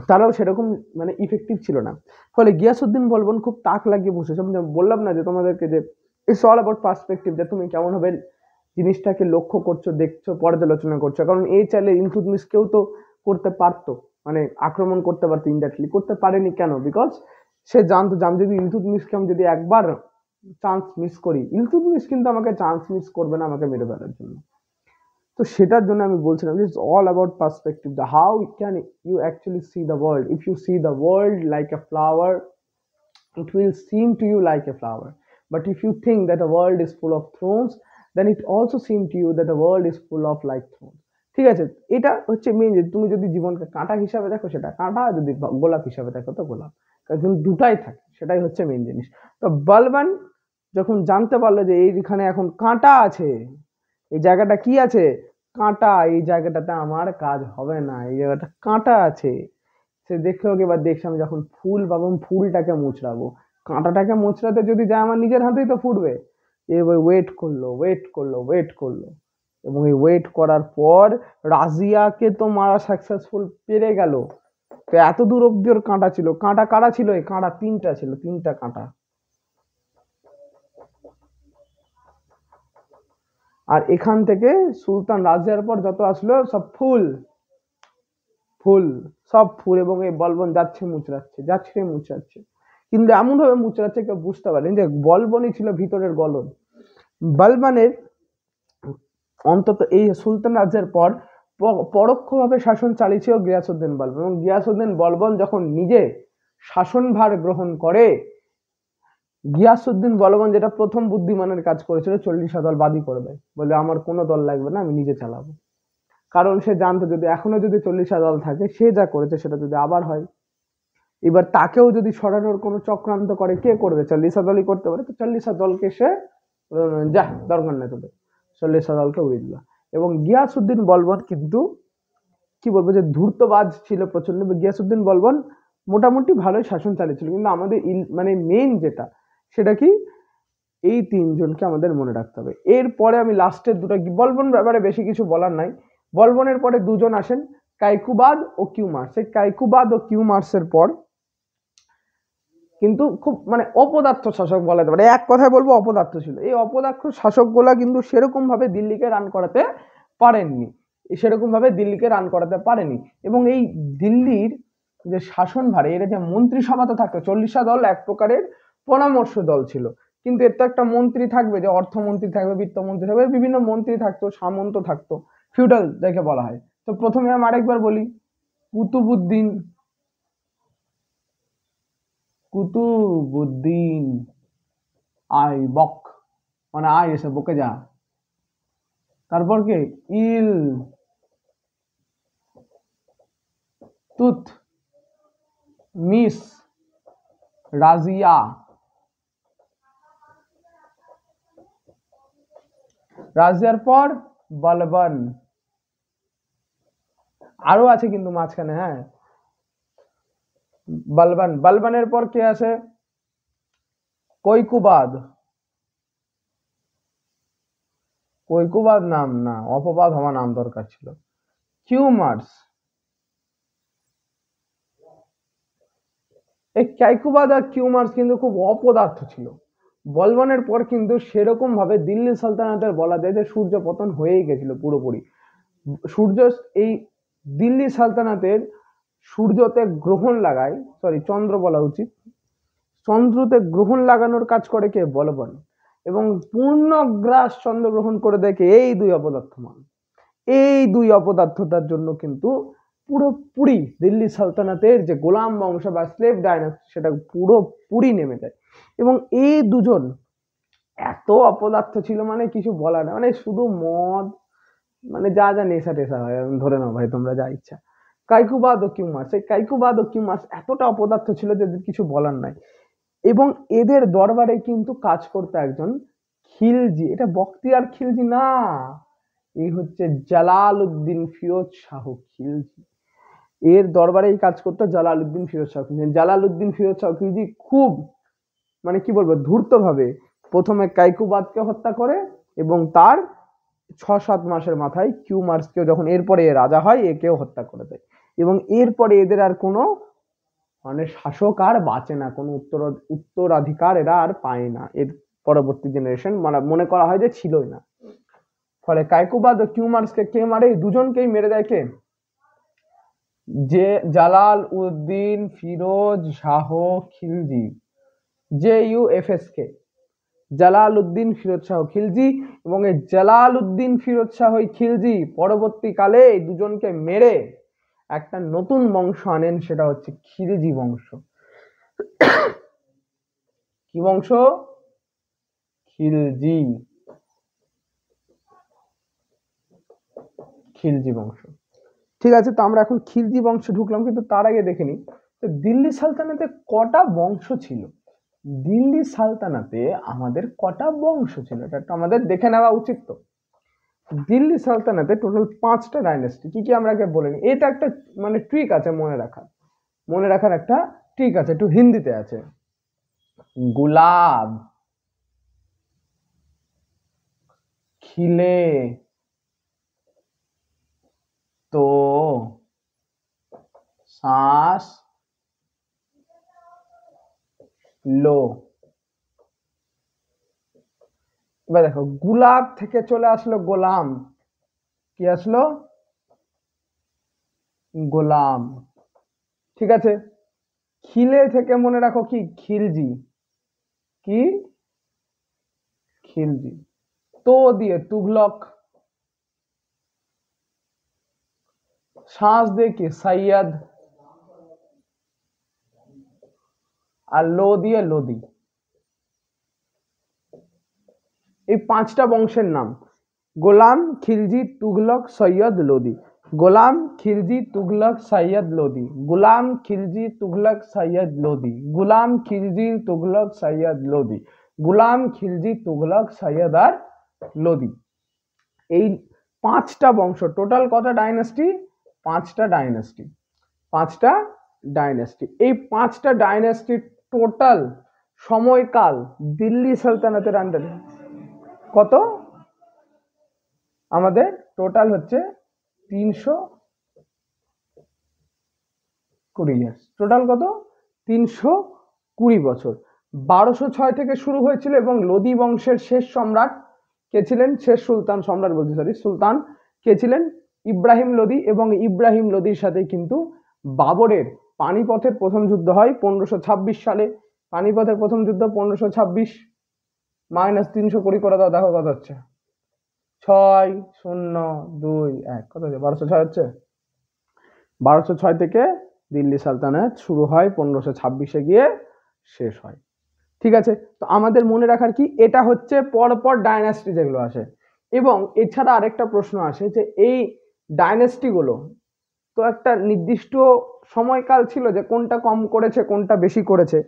[SPEAKER 1] তারাও সেরকম মানে ইফেক্টিভ ছিল না। ফলে গিয়াসুদ্দিন বলবন খুব তাক লাগিয়ে বসেছে। আমি বললাম না যে তোমাদেরকে যে ইটস অল অ্যাবাউট পার্সপেক্টিভ, যে তুমি কেমন ভাবে জিনিসটাকে লক্ষ্য করছো, দেখছো, পর্যালোচনা করছো। কারণ এই চাইলে ইলতুৎমিশকেও তো করতে পারতো, মানে আক্রমণ করতে পারতো, ইনডাইরেক্টলি করতে পারেনি। কেন? বিকজ সে জানতো যে আমি যদি ইলতুৎমিশকে আমি যদি একবার চান্স মিস করি, ইলতুৎমিশ কিন্তু আমাকে চান্স মিস করবে না আমাকে মেরে ফেলার জন্য। তো সেটার জন্য আমি বলছিলাম it's all about perspective, the how can you actually see the world. If you see the world like a flower, it will seem to you like a flower, but if you think that the world is full of thorns, then it also seem to you that the world is full of like thorns। ঠিক আছে, এটা হচ্ছে মেন, যে তুমি যদি জীবনকে কাঁটা হিসাবে দেখো সেটা কাঁটা, যদি গোলাপ হিসাবে দেখো তো গোলাপ, কারণ দুটাই থাকে, সেটাই হচ্ছে মেন জিনিস। তো বলবান যখন জানতে পারলো যে এইখানে এখন কাঁটা আছে, এই জায়গাটা কি আছে, কাঁটা, এই জায়গাটাতে আমার কাজ হবে না, এই জায়গাটা কাঁটা আছে, সে দেখলো কি, এবার দেখছি আমি যখন ফুল পাবো ফুলটাকে মোচড়াবো, কাঁটাটাকে মোচড়াতে যদি যায় আমার নিজের হাতেই তো ফুটবে। এবার ওয়েট করলো, ওয়েট করলো, ওয়েট করলো, এবং এই ওয়েট করার পর রাজিয়াকে তো মারা সাকসেসফুল পেরে গেল। তো এত দূর অব্দি ওর কাঁটা ছিল। কাঁটা কারা ছিল? এই কাঁটা তিনটা ছিল, তিনটা কাঁটা। আর এখান থেকে সুলতান রাজিয়ার পর যত আসলো সব ফুল, ফুল, সব ফুল। এবং এই বলবন যাচ্ছে মুচড়াচ্ছে, যাচ্ছে মুচড়াচ্ছে, কিন্তু এমন ভাবে মুচড়াচ্ছে কেউ বুঝতে পারেন যে বলবনই ছিল ভিতরের গলদ। বলবানের অন্তত এই সুলতান রাজ্যের পর পরোক্ষভাবে শাসন চালিয়েছিল গিয়াসুদ্দিন বলবন। এবং গিয়াসুদ্দিন বলবন যখন নিজে শাসনভার গ্রহণ করে, গিয়াসুদ্দিন বলবন যেটা প্রথম বুদ্ধিমানের কাজ করেছিল, 40 দল বাদী করবে, বলে আমার কোনো দল লাগবে না, আমি নিজে চালাবো। কারণ সে জানতো যদি এখনো যদি 40 দল থাকে, সে যা করেছে সেটা যদি আবার হয়, এবার তাকেও যদি সরানোর কোনো চক্রান্ত করে, কে করবে? 40 দলই করতে পারে। তো 40 দলকে সে যা দরকার নেই তোদের, 40 দলকে উড়িয়ে দিল। এবং গিয়াসুদ্দিন বলবন কিন্তু কি বলবো যে ধূর্তবাজ ছিল প্রচন্ড। গিয়াসুদ্দিন বলবন মোটামুটি ভালোই শাসন চালিয়েছিল, কিন্তু আমাদের মানে মেইন যেটা সেটা কি, এই তিনজনকে আমাদের মনে রাখতে হবে। এরপরে আমি লাস্টের দুটো, বলবন ব্যাপারে বেশি কিছু বলার নাই। বলবনের পরে দুজন আসেন, কাইকুবাদ ও কিউমার্স। সেই কাইকুবাদ ও কিউমার্সের পর কিন্তু খুব মানে অপদার্থ শাসক বলা যেতে পারে, এক কথায় বলবো অপদার্থ ছিল। এই অপদার্থ শাসকগুলা কিন্তু সেরকম ভাবে দিল্লিকে রান করাতে পারেননি, সেরকম ভাবে দিল্লিকে রান করাতে পারেনি। এবং এই দিল্লির যে শাসন ভারে, এর যে মন্ত্রিসভা তো থাকতো, 40 দল এক প্রকারের পরামর্শ দল ছিল, কিন্তু এর তো একটা মন্ত্রী থাকবে, যে অর্থমন্ত্রী থাকবে, বিত্তমন্ত্রী থাকবে, বিভিন্ন মন্ত্রী থাকতো, সামন্ত থাকতো, ফিউডাল যাকে বলা হয়। তো প্রথমে আমি আরেকবার বলি, কুতুবুদ্দিন, কুতুবুদ্দিন আইবক, মানে আয় এসে বকে যা, তারপর কে? ইল তুত মিস রাজিয়া। রাজিয়ার পর বলবন। আরো আছে কিন্তু মাঝখানে, হ্যাঁ, বলবন। বলবনের পর কে আছে? কৈকুবাদ। কৈকুবাদ নাম না, অপবাদ হওয়া নাম দরকার ছিল। কিউমার্স। এই কাইকুবাদ আর কিউমার্স কিন্তু খুব অপদার্থ ছিল। বলবনের পর কিন্তু সেরকম ভাবে দিল্লি সালতানাতের বলা যায় যে সূর্য পতন হয়েই গেছিল পুরোপুরি। সূর্য, এই দিল্লি সালতানাতের সূর্যতে গ্রহণ লাগায়, সরি চন্দ্র বলা উচিত, চন্দ্রতে গ্রহণ লাগানোর কাজ করে কে? বলবন। এবং পূর্ণগ্রাস চন্দ্রগ্রহণ করে দেখে এই দুই অপদার্থমান। এই দুই অপদার্থতার জন্য কিন্তু পুরোপুরি দিল্লি সালতানাতের যে গোলাম বংশ বা স্লেভ ডাইনাস্টি সেটা পুরোপুরি নেমে যায়। এবং এই দুজন এত অপদার্থ ছিল মানে কিছু বলার না, মানে শুধু মদ, মানে যা যা নেশা টেশা হয় ধরে নাও ভাই তোমরা যা ইচ্ছা। কাইকুবাদ ও কিউমার্স, এই কাইকুবাদ ও কিউমার্স এতটা অপদার্থ ছিল যে এদের কিছু বলার নাই। এবং এদের দরবারে কিন্তু কাজ করতো একজন খিলজি। এটা বখতিয়ার খিলজি না, এই হচ্ছে জালালউদ্দিন ফিরোজ শাহ খিলজি। এর দরবারেই কাজ করতো জালালউদ্দিন ফিরোজ শাহ খিলজি। জালালউদ্দিন ফিরোজ শাহ খিলজি খুব, মানে কি বলবো, ধূর্ত ভাবে প্রথমে কাইকুবাদকে হত্যা করে এবং তার 6-7 মাসের মাথায় কিউমার্সকেও, যখন এরপরে রাজা হয়, একেও হত্যা করে দেয়। এবং এরপরে এদের আর কোনো, মানে শাসক আর বাঁচে না, কোনো উত্তরাধিকার এরা আর পায় না। এর পরবর্তী জেনারেশন মানে মনে করা হয় যে ছিলই না। ফলে কাইকুবাদ ও কিউমার্সকে কে মারে? দুজনকেই মেরে দেয় কে? যে Jalaluddin Firoz Shah Khilji, JUFSK, Jalaluddin Firoz Shah Khilji. এবং এই জালালউদ্দিন ফিরোজ শাহ খিলজি পরবর্তীকালে এই দুজনকে মেরে একটা নতুন বংশ আনেন, সেটা হচ্ছে খিলজি বংশ। কি বংশ? খিলজি। খিলজি বংশ। ঠিক আছে, তো আমরা এখন খিলজি বংশে ঢুকলাম, কিন্তু তার আগে দেখে নিই দিল্লি সালতানাতে কটা বংশ ছিল। দিল্লি সালতানাতে আমাদের কটা বংশ ছিল এটা আমাদের দেখে নেওয়া উচিত। তো দিল্লি সালতানাতে টোটাল 5টা ডাইনেস্টি। কি কি আমরা আগে বলে নিই, এটা একটা মানে ট্রিক আছে মনে রাখার একটা ট্রিক আছে, একটু হিন্দিতে আছে। গুলাব, খিলে, তো, শ্বাস, লো। এবার দেখো, গুলাব থেকে চলে আসলো গোলাম। কি আসলো? গোলাম। ঠিক আছে। খিলে থেকে মনে রাখো কি? খিলজি। কি? খিলজি। তো দিয়ে তুগলক, শ্বাস দিয়ে কি? সৈয়দ, আর লো দিয়ে লোদি। এই 5টা বংশের নাম: গোলাম, খিলজি, তুগলক, সৈয়দ, লোদি। গোলাম, খিলজি, তুগলক, সৈয়দ, লোদি। গোলাম, খিলজি, তুগলক, সৈয়দ, লোদি। গোলাম, খিলজি, তুগলক, সৈয়দ, লোদি। গোলাম, খিলজি, তুগলক, সৈয়দ আর লোদি। এই 5টা বংশ। টোটাল কত ডাইনাস্টি? 5টা ডাইনাস্টি। 5টা ডাইনাস্টি। এই 5টা ডাইনাস্টির টোটাল সময়কাল দিল্লি সালতানাতের আন্ডারে কত? আমাদের টোটাল হচ্ছে 320 ইয়ার্স। টোটাল কত? 320 বছর। 1206 থেকে শুরু হয়েছিল এবং লোদি বংশের শেষ সম্রাট কে ছিলেন? শেষ সুলতান, সম্রাট বলছি সরি, সুলতান কে ছিলেন? ইব্রাহিম লোদি। এবং ইব্রাহিম লোদির সাথে কিন্তু বাবরের পানিপথের প্রথম যুদ্ধ হয় 1526 সালে। পানিপথের প্রথম যুদ্ধ 1526 মাইনাস 320 করে দাও, দেখো কত হচ্ছে। 6-0-2-1, কত হচ্ছে? 1206 হচ্ছে। 1206 থেকে দিল্লি সালতানাত শুরু হয়, 1526-এ গিয়ে শেষ হয়। ঠিক আছে, তো আমাদের মনে রাখার কি, এটা হচ্ছে পরপর ডাইনাস্টি যেগুলো আসে। এবং এছাড়া আরেকটা প্রশ্ন আসে যে এই ডাইনেস্টিগুলো তো একটা নির্দিষ্ট সময়কাল ছিল যে কোনটা কম করেছে কোনটা বেশি করেছে,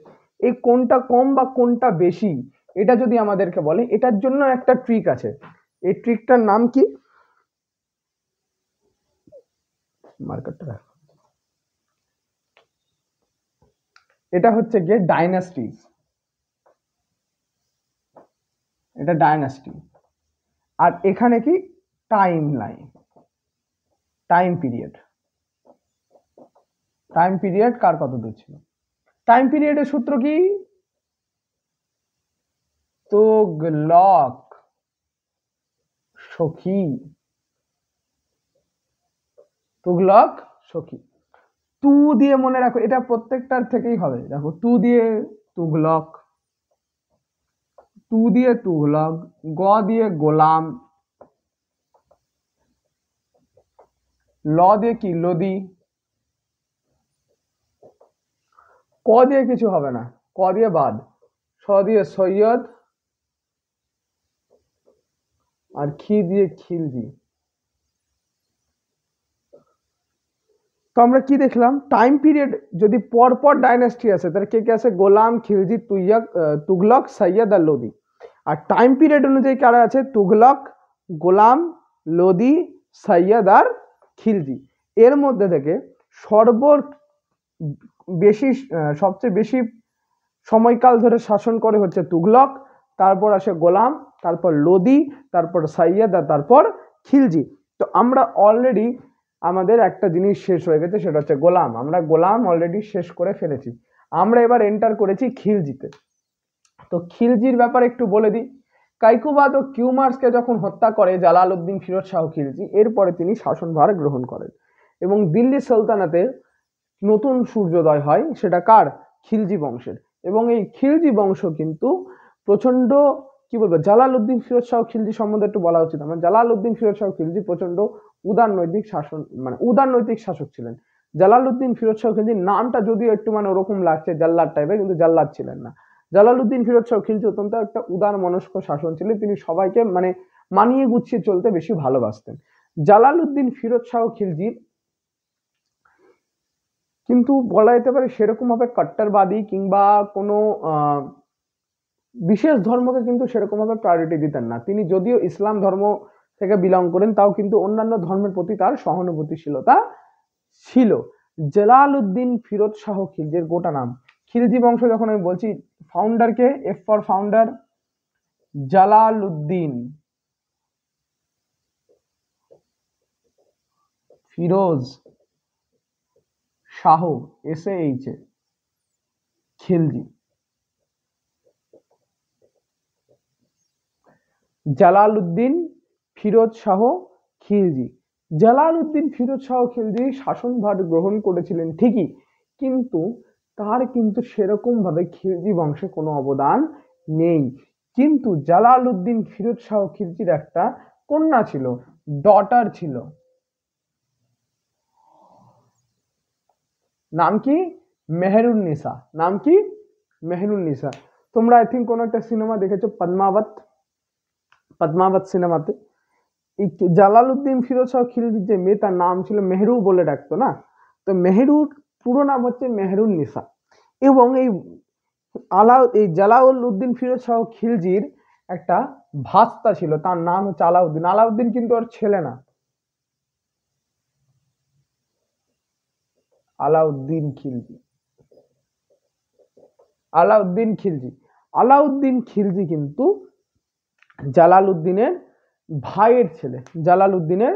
[SPEAKER 1] এই কোনটা কম বা কোনটা বেশি এটা যদি আমাদেরকে বলে, এটার জন্য একটা ট্রিক আছে। এই ট্রিকটার নাম কি? মার্কারটা, এটা হচ্ছে গিয়ে ডাইনাস্টিস, এটা ডাইনাস্টি। আর এখানে কি time line, time period, time period কার কত দূর ছিল। টাইম পিরিয়ডের সূত্র কি? তুগলক সখী, তুগলক সখী। টু দিয়ে মনে রাখো, এটা প্রত্যেকটার থেকেই হবে। দেখো টু দিয়ে তুগলক, টু দিয়ে তুগলক, গ দিয়ে গোলাম, ল দিয়ে কি লোদি, ক দিয়ে কিছু হবে না, ক দিয়ে বাদ, স দিয়ে সৈয়দ, আর খি দিয়ে খিলজি। তো আমরা কি দেখলাম, টাইম পিরিয়ড যদি পরপর ডাইনাস্টি আছে তাহলে কে কে আছে? গোলাম, খিলজি, তুগলক, সৈয়দ আর লোদি। আর টাইম পিরিয়ড অনুযায়ী কারা আছে? তুগলক, গোলাম, লোদি, সৈয়দ আর খিলজি। এর মধ্যে থেকে সবচেয়ে বেশি সময়কাল ধরে শাসন করে হচ্ছে তুগলক, তারপর আসে গোলাম, তারপর লোদি, তারপর সৈয়দ আর তারপর খিলজি। তো আমরা অলরেডি আমাদের একটা জিনিস শেষ হয়ে গেছে, সেটা হচ্ছে গোলাম। আমরা গোলাম অলরেডি শেষ করে ফেলেছি, আমরা এবার এন্টার করেছি খিলজিতে। তো খিলজির ব্যাপারে একটু বলে দিই। কাইকুবাদ ও কিউমার্সকে যখন হত্যা করে জালালউদ্দিন ফিরোজ শাহ খিলজি, এরপরে তিনি শাসনভার গ্রহণ করেন এবং দিল্লি সালতানাতের নতুন সূর্যোদয় হয়। সেটা কার? খিলজি বংশের। এবং এই খিলজি বংশ কিন্তু প্রচন্ড, কি বলবো, জালালউদ্দিন ফিরোজ শাহ খিলজি সম্বন্ধে একটু বলা উচিত আমার। জালালউদ্দিন ফিরোজ শাহ খিলজি প্রচন্ড উদারনৈতিক শাসন, মানে উদারনৈতিক শাসক ছিলেন। জালালউদ্দিন ফিরোজ শাহ খিলজির নামটা যদিও একটু মানে ওরকম লাগছে জাল্লাদ টাইপের, কিন্তু জাল্লাদ ছিলেন না। জালালউদ্দিন ফিরোজ শাহ খিলজি অত্যন্ত একটা উদার মনস্ক শাসন ছিলেন। তিনি সবাইকে মানে মানিয়ে গুছিয়ে চলতে বেশি ভালোবাসতেন। জালালউদ্দিন ফিরোজ শাহ খিলজির কিন্তু বলা যেতে পারে সেরকম ভাবে কট্টরবাদী কিংবা কোনো বিশেষ ধর্মকে কিন্তু সেরকম ভাবে প্রায়োরিটি দিতেন না। তিনি যদিও ইসলাম ধর্ম থেকে বিলং করেন, তাও কিন্তু অন্যান্য ধর্মের প্রতি তার সহানুভূতিশীলতা ছিল। জালালউদ্দিন ফিরোজ শাহ খিলজির গোটা নাম, খিলজি বংশ যখন আমি বলছি, ফাউন্ডারকে, F for founder Jalaluddin Firoz Shah, SAH Khilji. Jalaluddin Firoz Shah Khilji. Jalaluddin Firoz Shah Khilji শাসনভার গ্রহণ করেছিলেন ঠিকই, কিন্তু তার কিন্তু সেরকম ভাবে খিলজি বংশে কোনো অবদান নেই। কিন্তু জালালউদ্দিন ফিরোজ শাহ খিলজির একটা কন্যা ছিল, ডটার ছিল। নাম কি? মেহেরুন্নিসা। নাম কি? মেহেরুন্নিসা। তোমরা আই থিঙ্ক কোন একটা সিনেমা দেখেছো, পদ্মাবত। পদ্মাবত সিনেমাতে এই জালালউদ্দিন ফিরোজ শাহ খিলজির যে মেয়ে, তার নাম ছিল মেহরু বলে ডাকতো না? তো মেহরুর পুরো নাম হচ্ছে মেহেরুন্নিসা। এবং এই জালালউদ্দিন ফিরোজ শাহ খিলজির একটা ভাস্তা ছিল, তার নাম হচ্ছে আলাউদ্দিন। আলাউদ্দিন কিন্তু ওর ছেলে না, আলাউদ্দিন খিলজি। আলাউদ্দিন খিলজি, আলাউদ্দিন খিলজি কিন্তু জালালউদ্দিনের ভাইয়ের ছেলে, জালালউদ্দিনের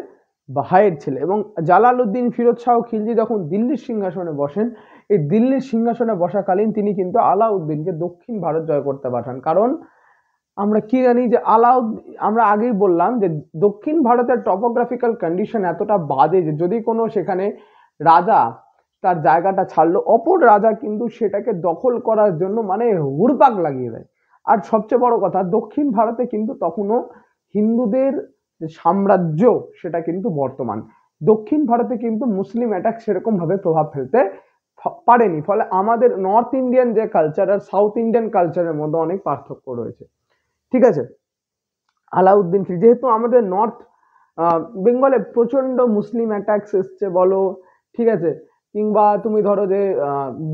[SPEAKER 1] ভাইয়ের ছেলে। এবং জালালউদ্দিন ফিরোজ শাহ খিলজি যখন দিল্লির সিংহাসনে বসেন, এই দিল্লির সিংহাসনে বসাকালীন তিনি কিন্তু আলাউদ্দিনকে দক্ষিণ ভারত জয় করতে পাঠান। কারণ আমরা কি জানি যে আমরা আগেই বললাম যে দক্ষিণ ভারতের টপোগ্রাফিক্যাল কন্ডিশন এতটা বাজে যে যদি কোনো সেখানে রাজা তার জায়গাটা ছাড়লো, অপর রাজা কিন্তু সেটাকে দখল করার জন্য মানে হুড়পাক লাগিয়ে দেয়। আর সবচেয়ে বড় কথা, দক্ষিণ ভারতে কিন্তু তখনও হিন্দুদের যে সাম্রাজ্য সেটা কিন্তু বর্তমান। দক্ষিণ ভারতে কিন্তু মুসলিম অ্যাটাক সেরকম ভাবে প্রভাব ফেলতে পারেনি। ফলে আমাদের নর্থ ইন্ডিয়ান যে কালচার আর সাউথ ইন্ডিয়ান কালচারের মধ্যে অনেক পার্থক্য রয়েছে। ঠিক আছে, আলাউদ্দিন খিলজি, যেহেতু আমাদের নর্থ বেঙ্গলে প্রচন্ড মুসলিম অ্যাটাকস এসছে বলো, ঠিক আছে, কিংবা তুমি ধরো যে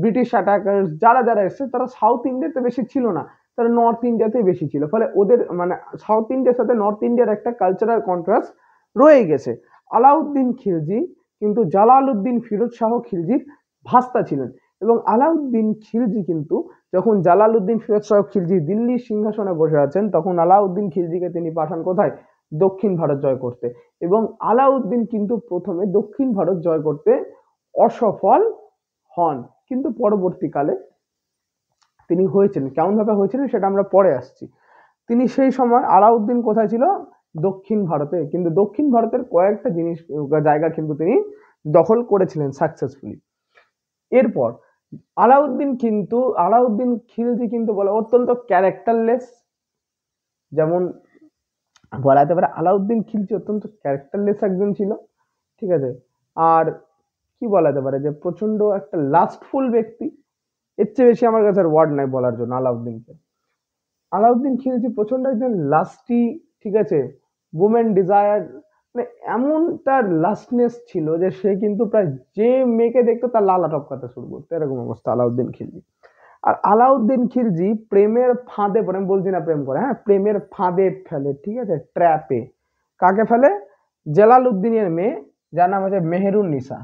[SPEAKER 1] ব্রিটিশ অ্যাটাকার্স যারা যারা এসছে তারা সাউথ ইন্ডিয়াতে বেশি ছিল না, তারা নর্থ ইন্ডিয়াতে বেশি ছিল, ফলে ওদের মানে সাউথ ইন্ডিয়ার সাথে নর্থ ইন্ডিয়ার একটা কালচারাল কন্ট্রাস্ট রয়ে গেছে। আলাউদ্দিন খিলজি কিন্তু জালালউদ্দিন ফিরোজ শাহ খিলজির ভাস্তা ছিলেন, এবং আলাউদ্দিন খিলজি কিন্তু যখন জালালউদ্দিন ফিরোজ শাহ খিলজি দিল্লির সিংহাসনে বসে আছেন, তখন আলাউদ্দিন খিলজিকে তিনি পাঠান কোথায়? দক্ষিণ ভারত জয় করতে। এবং আলাউদ্দিন কিন্তু প্রথমে দক্ষিণ ভারত জয় করতে অসফল হন, কিন্তু পরবর্তীকালে তিনি হয়েছিলেন। কেমন ভাবে হয়েছিলেন সেটা আমরা পরে আসছি। তিনি সেই সময় আলাউদ্দিন কোথায় ছিল? দক্ষিণ ভারতে, কিন্তু দক্ষিণ ভারতের কয়েকটা জিনিস জায়গা কিন্তু তিনি দখল করেছিলেন সাকসেসফুলি। এরপর আলাউদ্দিন খিলজি কিন্তু বলে অত্যন্ত ক্যারেক্টারলেস, যেমন বলা যেতে পারে আলাউদ্দিন খিলজি অত্যন্ত ক্যারেক্টারলেস একজন ছিল, ঠিক আছে। আর কি বলা যেতে পারে যে প্রচন্ড একটা লাস্টফুল ব্যক্তি, এর চেয়ে বেশি আমার কাছে ওয়ার্ড নাই বলার জন্য আলাউদ্দিনকে। আলাউদ্দিন খিলজি প্রচন্ড একজন লাস্টি, ঠিক আছে, ওমেন ডিজায়ার, মানে এমন তার লাস্টনেস ছিল যে সে কিন্তু প্রায় যে মেয়েকে দেখতো তার লালা টপকাতে শুরু করতো, এরকম অবস্থা আলাউদ্দিন খিলজি। আর আলাউদ্দিন খিলজি প্রেমের ফাঁদে পড়ে, আমি বলছি না প্রেম করে, হ্যাঁ, প্রেমের ফাঁদে ফেলে, ঠিক আছে, ট্র্যাপে। কাকে ফেলে? জালালউদ্দিনের মেয়ে, যার নাম হচ্ছে মেহেরুন নিসা।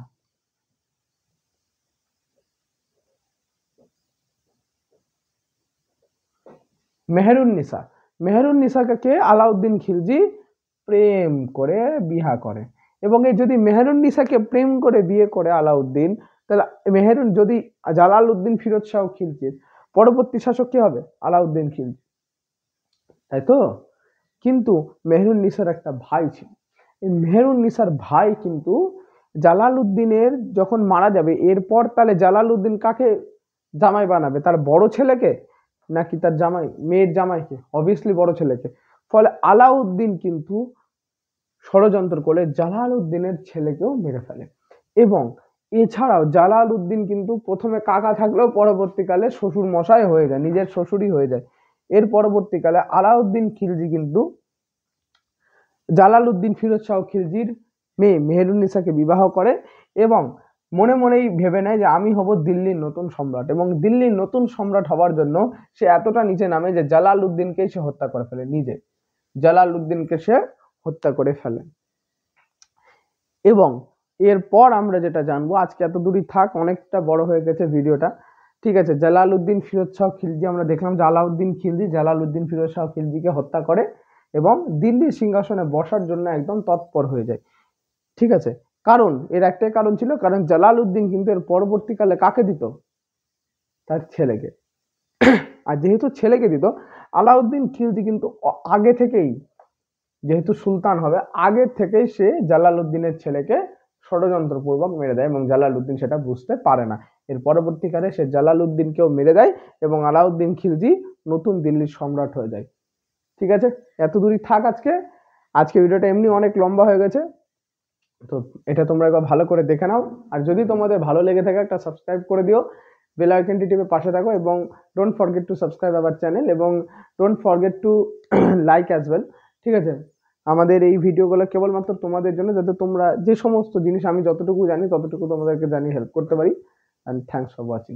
[SPEAKER 1] মেহেরুন নিসাকে আলাউদ্দিন খিলজি প্রেম করে বিয়া করে। এবং এই যদি মেহেরুন নিসাকে প্রেম করে বিয়ে করে আলাউদ্দিন, তাহলে যদি জালালউদ্দিন ফিরোজ শাহ খিলজির পরবর্তী শাসক কি হবে? আলাউদ্দিন খিলজি, তাই তো? কিন্তু মেহেরুন নিসার একটা ভাই ছিল, এই মেহেরুন নিসার ভাই কিন্তু জালালউদ্দিনের যখন মারা যাবে এরপর, তাহলে জালালউদ্দিন কাকে জামাই বানাবে? তার বড় ছেলেকে নাকি তার মেয়ের জামাইকে? অবভিয়াসলি বড় ছেলেকে। ফলে আলাউদ্দিন কিন্তু ষড়যন্ত্র করে জালালউদ্দিনের ছেলেকেও মেরে ফেলে। এবং এছাড়াও জালালউদ্দিন কিন্তু প্রথমে কাকা থাকলেও পরবর্তীকালে শ্বশুর মশাই হয়ে যায়, নিজের শ্বশুরই হয়ে যায়। এর পরবর্তীকালে আলাউদ্দিন খিলজি কিন্তু জালালউদ্দিন ফিরোজ শাহ খিলজির মেয়ে মেহেরুন্নিসাকে বিবাহ করে, এবং মনে মনেই ভেবে নেয় যে আমি হব দিল্লির নতুন সম্রাট। এবং দিল্লির নতুন সম্রাট হওয়ার জন্য সে এতটা নিচে নামে যে জালালউদ্দিনকে সে হত্যা করে ফেলে, নিজে জালালউদ্দিনকে সে হত্যা করে ফেলে। এবং এরপর আমরা যেটা জানবো, আজকে এত দূরই থাক, অনেকটা বড় হয়ে গেছে ভিডিওটা, ঠিক আছে। জালালউদ্দিন ফিরোজ শাহ খিলজি আমরা দেখলাম, আলাউদ্দিন খিলজি জালালউদ্দিন ফিরোজ শাহ খিলজিকে হত্যা করে এবং দিল্লির সিংহাসনে বসার জন্য একদম তৎপর হয়ে যায়, ঠিক আছে। কারণ এর একটাই কারণ ছিল, কারণ জালালউদ্দিন কিন্তু এর পরবর্তীকালে কাকে দিত? তার ছেলেকে। আর যেহেতু ছেলেকে দিত, আলাউদ্দিন খিলজি কিন্তু আগে থেকেই, যেহেতু সুলতান হবে, আগে থেকেই সে জালালউদ্দিনের ছেলেকে ষড়যন্ত্রপূর্বক মেরে দেয়, এবং জালালউদ্দিন সেটা বুঝতে পারে না। এর পরবর্তীকালে সে জালালউদ্দিনকেও মেরে দেয় এবং আলাউদ্দিন খিলজি নতুন দিল্লির সম্রাট হয়ে যায়, ঠিক আছে। এত দূরই থাক আজকে ভিডিওটা এমনি অনেক লম্বা হয়ে গেছে, তো এটা তোমরা একবার ভালো করে দেখে নাও। আর যদি তোমাদের ভালো লেগে থাকে একটা সাবস্ক্রাইব করে দিও, বেল আইকনটি টিপে পাশে থাকো, এবং don't forget to subscribe our channel, এবং don't forget to like as well, ঠিক আছে। আমাদের এই ভিডিওগুলো কেবলমাত্র তোমাদের জন্য, যাতে তোমরা যে সমস্ত জিনিস আমি যতটুকু জানি ততটুকু তোমাদেরকে জানিয়ে হেল্প করতে পারি। And thanks for watching.